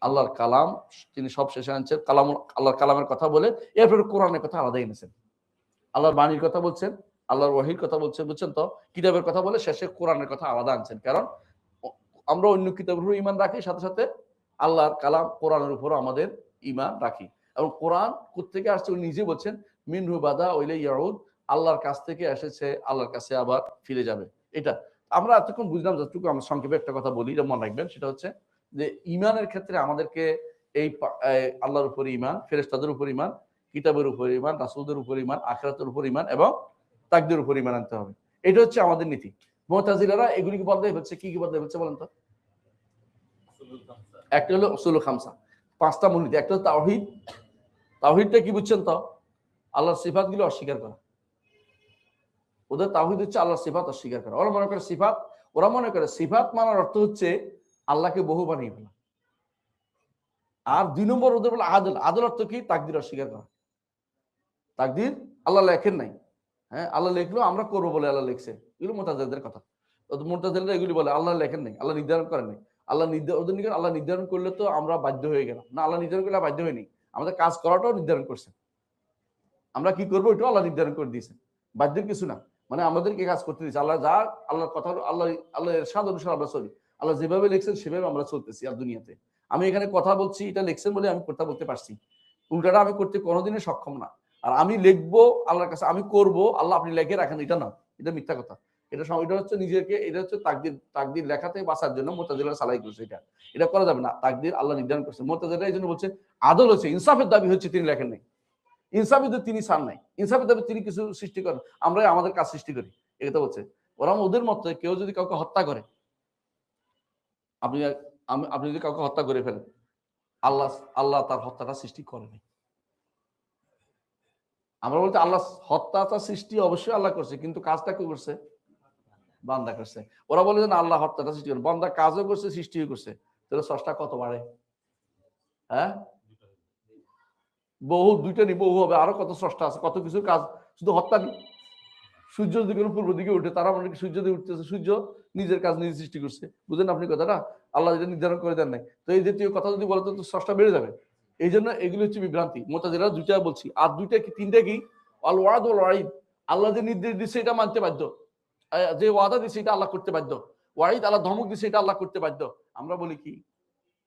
আল্লাহর কালাম তিনি সব শেষে আনছেন, কালাম, আল্লাহর কালামের কথা বলে এরপরে কোরআনের কথা আলাদা এনেছেন। আল্লাহর বাণীর কথা বলছেন, আল্লাহর ওহীর কথা বলছেন, বুঝছেন তো, কিতাবের কথা বলে শেষে কোরআনের কথা আলাদা আনছেন। কারণ আমরা অন্য কিতাবের উপর ঈমান রাখি, সাথে সাথে আল্লাহর কালাম কোরআনের উপরও আমাদের ঈমান রাখি। এবং কোরআন কোত্থেকে আসছে উনি নিজে বলছেন, মিনহু বাদা ওয়াইলাই ইয়াউদ, আল্লাহর কাছ থেকে এসেছে, আল্লাহর কাছে আবার ফিরে যাবে। এটা আমরা এতক্ষণ বুঝলাম। যতটুকু আমরা সংক্ষেপে একটা কথা বলি, এটা মনে রাখবেন, সেটা হচ্ছে যে ঈমানের ক্ষেত্রে আমাদেরকে এই আল্লাহর উপর ঈমান, ফেরেশতাদের উপর ঈমান, কিতাবের উপর ঈমান, রাসূলদের উপর ঈমান, আখিরাতের উপর ঈমান এবং তাকদীরের উপর ঈমান আনতে হবে। এটা হচ্ছে আমাদের নীতি। মুতাজিলারা এগুলিকে বদলাই হচ্ছে, কি কি বদলাই হচ্ছে বলেন তো? একটা হলো উসুলুল খামসা, পাঁচটা মূলনীতি। একটা হলো তাওহীদ। তাওহীদটা কি বুঝছেন তো? আল্লাহর সিফাতগুলো অস্বীকার করা। ওদের তাওহীদ হচ্ছে আল্লাহর সিফাত অস্বীকার করা। ওরা মনে করে সিফাত মানার অর্থ হচ্ছে আল্লাহকে বহু বানিয়ে ফেলা। আর ২ নম্বর ওদের বলে আদল। আদল অর্থ কি? তাকদীর অস্বীকার করা। তাকদীর আল্লাহ লেখেন নাই, হ্যাঁ, আল্লাহ লিখলো, আমরা করবো বলে আল্লাহ লিখছে। এগুলো মুতাজিলাদের কথা। মুতাজিলারা এগুলি বলে আল্লাহ লেখেন নাই, আল্লাহ নির্ধারণ করেন নাই। ওদের নিকট আল্লাহ নির্ধারণ করলে তো আমরা বাধ্য হয়ে গেলাম না, আল্লাহ নির্ধারণ করলে বাধ্য হয়নি। আমাদের কাজ করাটাও নির্ধারণ করছেন, আমরা কি করবো এটাও আল্লাহ নির্ধারণ করে দিয়েছেন, বাধ্যের কিছু না। মানে আমাদেরকে কাজ করতে দিয়েছে আল্লাহ, যা আল্লাহর কথা, আল্লাহ এরশাদ অনুসারে আমরা চলি। আল্লাহ যেভাবে লিখছেন সেভাবে আমরা চলতেছি। আর দুনিয়াতে আমি এখানে কথা বলছি, এটা লিখছেন বলে আমি কথা বলতে পারছি, উল্টাটা আমি করতে কোনোদিনই সক্ষম না। আর আমি লিখবো আল্লাহর কাছে, আমি করব, আল্লাহ আপনি লেখে রাখেন, এটা না, এটা মিথ্যা কথা। এটা হচ্ছে নিজেকে, এটা হচ্ছে তাকদির লেখাতে বাঁচার জন্য মুতাজিলারা সালাই করছে। এটা করা যাবে না। তাকদির আল্লাহ নির্ধারণ করছে। মুতাজিলারা এই জন্য বলছে আদল হচ্ছে, ইনসাফের দাবি হচ্ছে তিনি লেখেন নাই, ইনসাফের দাবি তিনি চান নাই, ইনসাফের দাবি তিনি কিছু সৃষ্টি করেন, আমরা আমাদের কাজ সৃষ্টি করি। এটা বলছে ওরা। ওদের মতে কেউ যদি কাউকে হত্যা করে, আপনি আপনি যদি কাউকে হত্যা করে ফেলেন, আল্লাহ আল্লাহ তার হত্যাটা সৃষ্টি করেনি। আমরা বলতে আল্লাহ হত্যাটা সৃষ্টি অবশ্যই আল্লাহ করছে, কিন্তু কাজটা কেউ করছে? বান্দা করছে। ওরা বলে যে না, আল্লাহ হত্যাটা সৃষ্টি করেন, বান্দা কাজও করছে, সৃষ্টিও করছে। তাহলে স্রষ্টা কত বাড়ে? হ্যাঁ, বহু, দুইটা নি, বহু হবে, আরো কত স্রষ্টা আছে, কত কিছু কাজ, শুধু হত্যা নেই। সূর্য যদি কোনো পূর্ব দিকে উঠে, তারা মানে সূর্য দিয়ে উঠতেছে, সূর্য নিজের কাজ নিজে সৃষ্টি করছে। বুঝলেন আপনি কথাটা? আল্লাহ যেটা নির্ধারণ করে দেন নাই। তো এই জাতীয় কথা যদি বলে, তো স্রষ্টা বেড়ে যাবে। এই জন্য এগুলো হচ্ছে বিভ্রান্তি। মুতাজিলারা দুইটা বলছি, আর দুইটা কি, তিনটা কি? আল ওয়াদ ওয়াল ওয়াইদ। আল্লাহ যে নির্দেশ দিচ্ছে এটা মানতে বাধ্য, যে ওয়াদা দিচ্ছে এটা আল্লাহ করতে বাধ্য। ওয়াইদ, আল্লাহ ধমক দিচ্ছে এটা আল্লাহ করতে বাধ্য। আমরা বলি কি,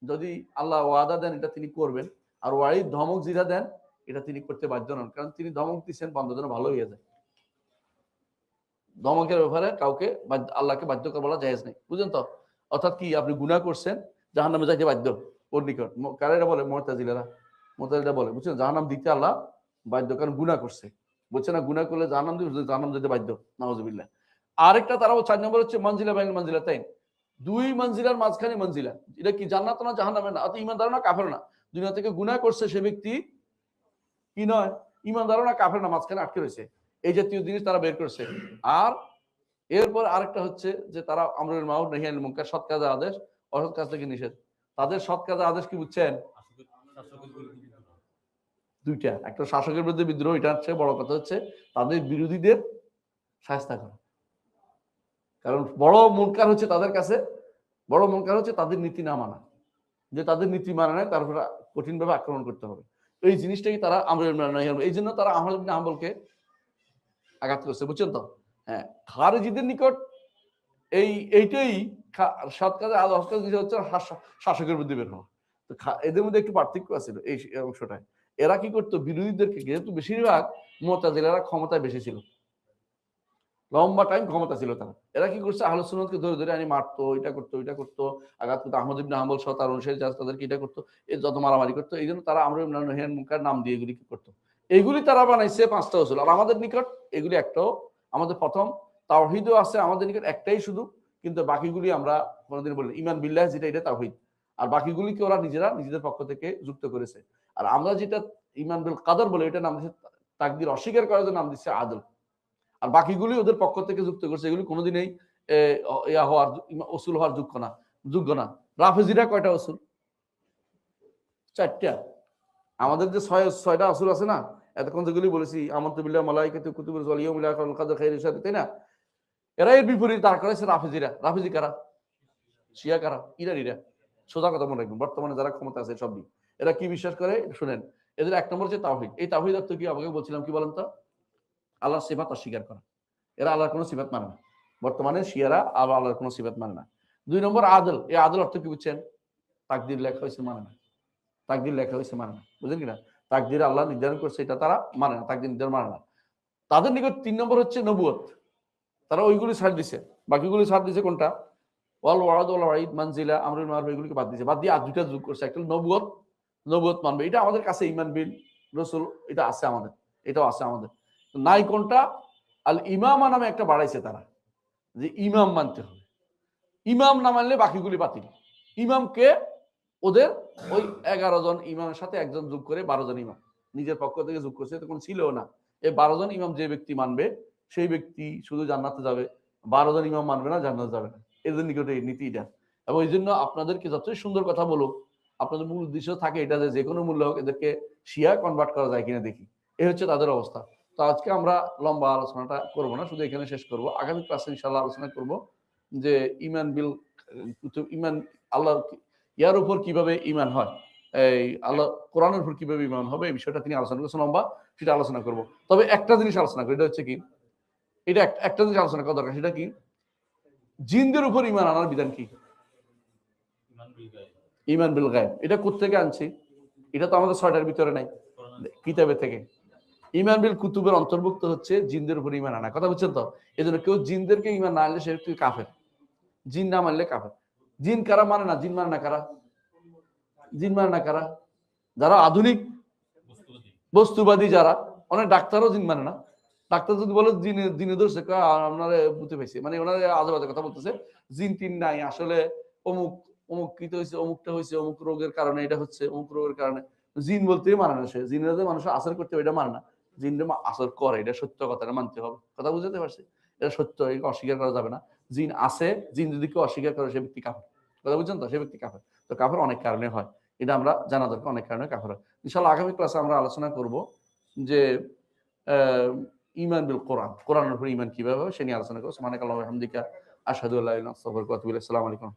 যদি আল্লাহ ওয়াদা দেন এটা তিনি করবেন, আর ওয়াইদ, ধমক যেটা দেন এটা তিনি করতে বাধ্য নন, কারণ তিনি ধমক দিচ্ছেন বান্দা যেন ভালো হয়ে যায়। ধমকের ব্যাপারে কাউকে আল্লাহকে বাধ্য করে বলা জায়েজ নেই, বুঝলেন তো? অর্থাৎ কি, আপনি গুনাহ করছেন, জাহান্নামে যাইতে বাধ্য ওর নিকট। কারা এটা বলে? মুতাজিলারা। মুতাজিলারা বলে, বুঝছেন, জাহান্নাম দিতে আল্লাহ বাধ্য, কারণ গুনাহ করছে। বুঝছেন না, গুনাহ করলে জাহান্নাম দিবে, জাহান্নাম যেতে বাধ্য। নাউজুবিল্লাহ। আরেকটা তারাও ৪ নম্বর হচ্ছে মঞ্জিলা বাইন মঞ্জিলা তাইন, দুই মঞ্জিলার মাঝখানে মঞ্জিলা। এটা কি জান্নাত না জাহান্নামে না, অত ঈমানদার না কাফের না। দুনিয়া থেকে গুনাহ করছে সে ব্যক্তি কি নয়, ঈমানদার না কাফের না, মাঝখানে আটকে রয়েছে। এই জাতীয় জিনিস তারা বের করছে। আর এরপর আরেকটা হচ্ছে যে তারা আমরুল মারুফ নাহি আনিল মুনকার, সৎ কাজের আদেশ, অসৎ কাজ থেকে নিষেধ। তাদের সৎ কাজের আদেশ কি বুঝছেন? দুইটা, একটা শাসকের বিরুদ্ধে বিদ্রোহ, এটা হচ্ছে বড় কথা, হচ্ছে তাদের বিরোধীদের শায়েস্তা করা। কারণ বড় মুনকার হচ্ছে তাদের কাছে, বড় মুনকার হচ্ছে তাদের নীতি না মানা, যে তাদের নীতি মানে নেয় তারপর কঠিনভাবে আক্রমণ করতে হবে। এই জিনিসটাই তারা এই জন্য তারা আহমদ ইবনে হাম্বলকে আঘাত করছে, বুঝছেন তো? হ্যাঁ, খারিজিদের নিকট এইটাই সৎ কাজে হচ্ছে শাসকের বুদ্ধি বের হওয়া। তো এদের মধ্যে একটু পার্থক্য আছে এই অংশটায়। এরা কি করতো, বিরোধীদেরকে, যেহেতু বেশিরভাগ মুতাজিলারা ক্ষমতায় বেশি ছিল, লম্বা টাইম ক্ষমতা ছিল তারা, এরা কি করছে, আহলে সুন্নাতকে ধরে ধরে আনি মারতো, এটা করতো, এটা করতো, আঘাত করতো। আহমদ ইবনে হাম্বল সহ তার অনুসারী যারা তাদেরকে এটা করতো, এই যত মারামারি করতো। এই জন্য তারা আমর ইবনে নহিয়ান মুনকার নাম দিয়ে এগুলি কি করতো, এগুলি তারা বানাইছে 5টা উসুল। আর আমাদের নিকট এগুলি একটাও, আমাদের প্রথম তাওহীদও আছে আমাদের নিকট একটাই শুধু, কিন্তু বাকিগুলি আমরা কোনোদিন বলি ঈমান বিল্লাহ, যেটা এটা তাওহীদ। আর বাকিগুলিকে ওরা নিজেরা নিজেদের পক্ষ থেকে যুক্ত করেছে। আর আমরা যেটা ঈমান বিল কাদর বলে, এটা নাম দিচ্ছে তাকদীর অস্বীকার করার জন্য নাম দিচ্ছে আদল। আর বাকিগুলি ওদের পক্ষ থেকে যুক্ত করছে, এগুলি কোনোদিনই ইয়া হওয়ার উসুল হওয়ার যোগ্য না। রাফেজিরা কয়টা উসুল? 4টা। আমাদের যে 6টা উসুল আছে না, এতক্ষণ যেগুলি বলেছি, আমানতু বিল্লাহি ওয়া মালাইকাতিহি ওয়া কুতুবিহি ওয়াল ইয়াউমিল আখির ওয়াল কদর খাইরিহি ওয়া শাররিহি, তাই না? এরা এর বিপরীত দাঁড় করাইছে রাফেজিরা। রাফেজি কারা? শিয়া কারা? ইরানীরা। সোজা কথা মনে রাখবেন, বর্তমানে যারা ক্ষমতা আছে সবই এরা কি বিশ্বাস করে শুনেন। এদের 1 নম্বর হচ্ছে তাওহীদ। এই তাওহীদ অর্থ কি আমাকে বলছিলাম, কি বলেন তো? আল্লাহর সিফাত অস্বীকার করা। এরা আল্লাহর কোনো সিফাত মানে না। বর্তমানে শিয়ারা আল্লাহর কোনো সিফাত মানে না। 2 নম্বর আদল। এই আদল অর্থ কি বুঝছেন? তাকদীর লেখা হয়েছে মানে না। তাকদীর লেখা হয়েছে মানে না, বুঝলেন কিনা? তাকদীর আল্লাহ নির্ধারণ করছে, এটা তারা মানে না, তাকদীর নির্ধারণ মানে না। তাদের নিকট 3 নম্বর হচ্ছে নবুয়ত। তারা ওইগুলি ছাড় দিছে, বাকিগুলি ছাড় দিছে কোনটা? ওয়াল ওয়াদ ওয়াল ওয়াইদ মানজিলা আমরুল মারুফ, এগুলিকে বাদ দিছে। বাদ দিয়ে আর 2টা যোগ করছে, একটা নবুয়ত, নবুয়ত মানবে। এটা আমাদের কাছে ঈমান বিল রাসূল, এটা আছে আমাদের, এটাও আছে আমাদের। নাই কোনটা? আল ইমামা নামে একটা বাড়াইছে তারা, যে ইমাম মানতে হবে। ইমাম না মানলে বাকিগুলি বাতিল। ইমামকে ওদের ওই 11 জন ইমামের সাথে একজন যোগ করে 12 জন ইমাম নিজের পক্ষ থেকে যোগ করছে, তখন ছিল না। এই 12 জন ইমাম যে ব্যক্তি মানবে সেই ব্যক্তি শুধু জান্নাতে যাবে, 12 জন ইমাম মানবে না, জান্নাতে যাবে না। এদের নিকটে এই নীতি এটা। এবং এই জন্য আপনাদেরকে যতই সুন্দর কথা বলুক, আপনাদের মূল উদ্দেশ্য থাকে এটা যে কোনো মূল্য হোক এদেরকে শিয়া কনভার্ট করা যায় কিনা দেখি। এই হচ্ছে তাদের অবস্থা। তো আজকে আমরা লম্বা আলোচনাটা করব না, শুধু এখানে শেষ করব। আগামী ক্লাসে ইনশাআল্লাহ আলোচনা করব যে ঈমান বিল ঈমান, আল্লাহ ইয়ার উপর কিভাবে ঈমান হয়, এই আল্লাহ কোরআনের উপর কিভাবে ঈমান হবে, এই বিষয়টা তিনি আলোচনা করেছেন লম্বা, সেটা আলোচনা করব। তবে একটা জিনিস আলোচনা করি, এটা হচ্ছে কি, এটা একটা জিনিস আলোচনা করা দরকার, সেটা কি, জিনদের উপর ঈমান আনার বিধান কি? ঈমান বিল গায়ব। এটা কোত্থেকে আনছি? এটা তো আমাদের 6টার ভিতরে নাই, কিতাবের থেকে। ঈমান বিল কুতুবের অন্তর্ভুক্ত হচ্ছে জিনদের উপর ঈমান আনা, কথা বুঝছেন তো? এজন্য কেউ জিনদেরকে ঈমান না আনলে সে কাফের। জিন না মানলে কাফের। জিন কারা মানে না? জিন মানে না কারা? জিন মানে না কারা? যারা আধুনিক বস্তুবাদী, যারা, অনেক ডাক্তারও জিন মানে না। ডাক্তার যদি বলে জিনে ধরছে, আপনারা বুঝতে পাইছে, মানে ওনারা আজে বাজে কথা বলতেছে, জিন টিন নাই, আসলে অমুক অমুক কিতে হয়েছে, অমুকটা হয়েছে, অমুক রোগের কারণে এটা হচ্ছে, অমুক রোগের কারণে। জিন বলতেই মানে না সে, জিনের যে মানুষ আসর করতে হবে এটা মানে না। জিন আসর করে, এটা সত্য কথা, এটা মানতে হবে। কথা বুঝতে পারছি? এটা সত্য, এটা অস্বীকার করা যাবে না। জিন আছে, জিন যদি কেউ অস্বীকার করে সে ব্যক্তি কাফের। কথা বুঝছেন তো? সে ব্যক্তি কাফের। তো কাফের অনেক কারণে হয়, এটা আমরা জানা দরকার, অনেক কারণে কাফের হয়। ইনশাআল্লাহ আগামী ক্লাসে আমরা আলোচনা করব যে ঈমান বিল কোরআন, কোরআনের উপর ঈমান কিভাবে হবে সে নিয়ে আলোচনা করব। সুবহানাকাল্লাহু ওয়া বিহামদিকা আশহাদু আল্লা ইলাহা ইল্লা আনতা আস্তাগফিরুকা ওয়া আতুবু ইলাইক। আসসালামু আলাইকুম।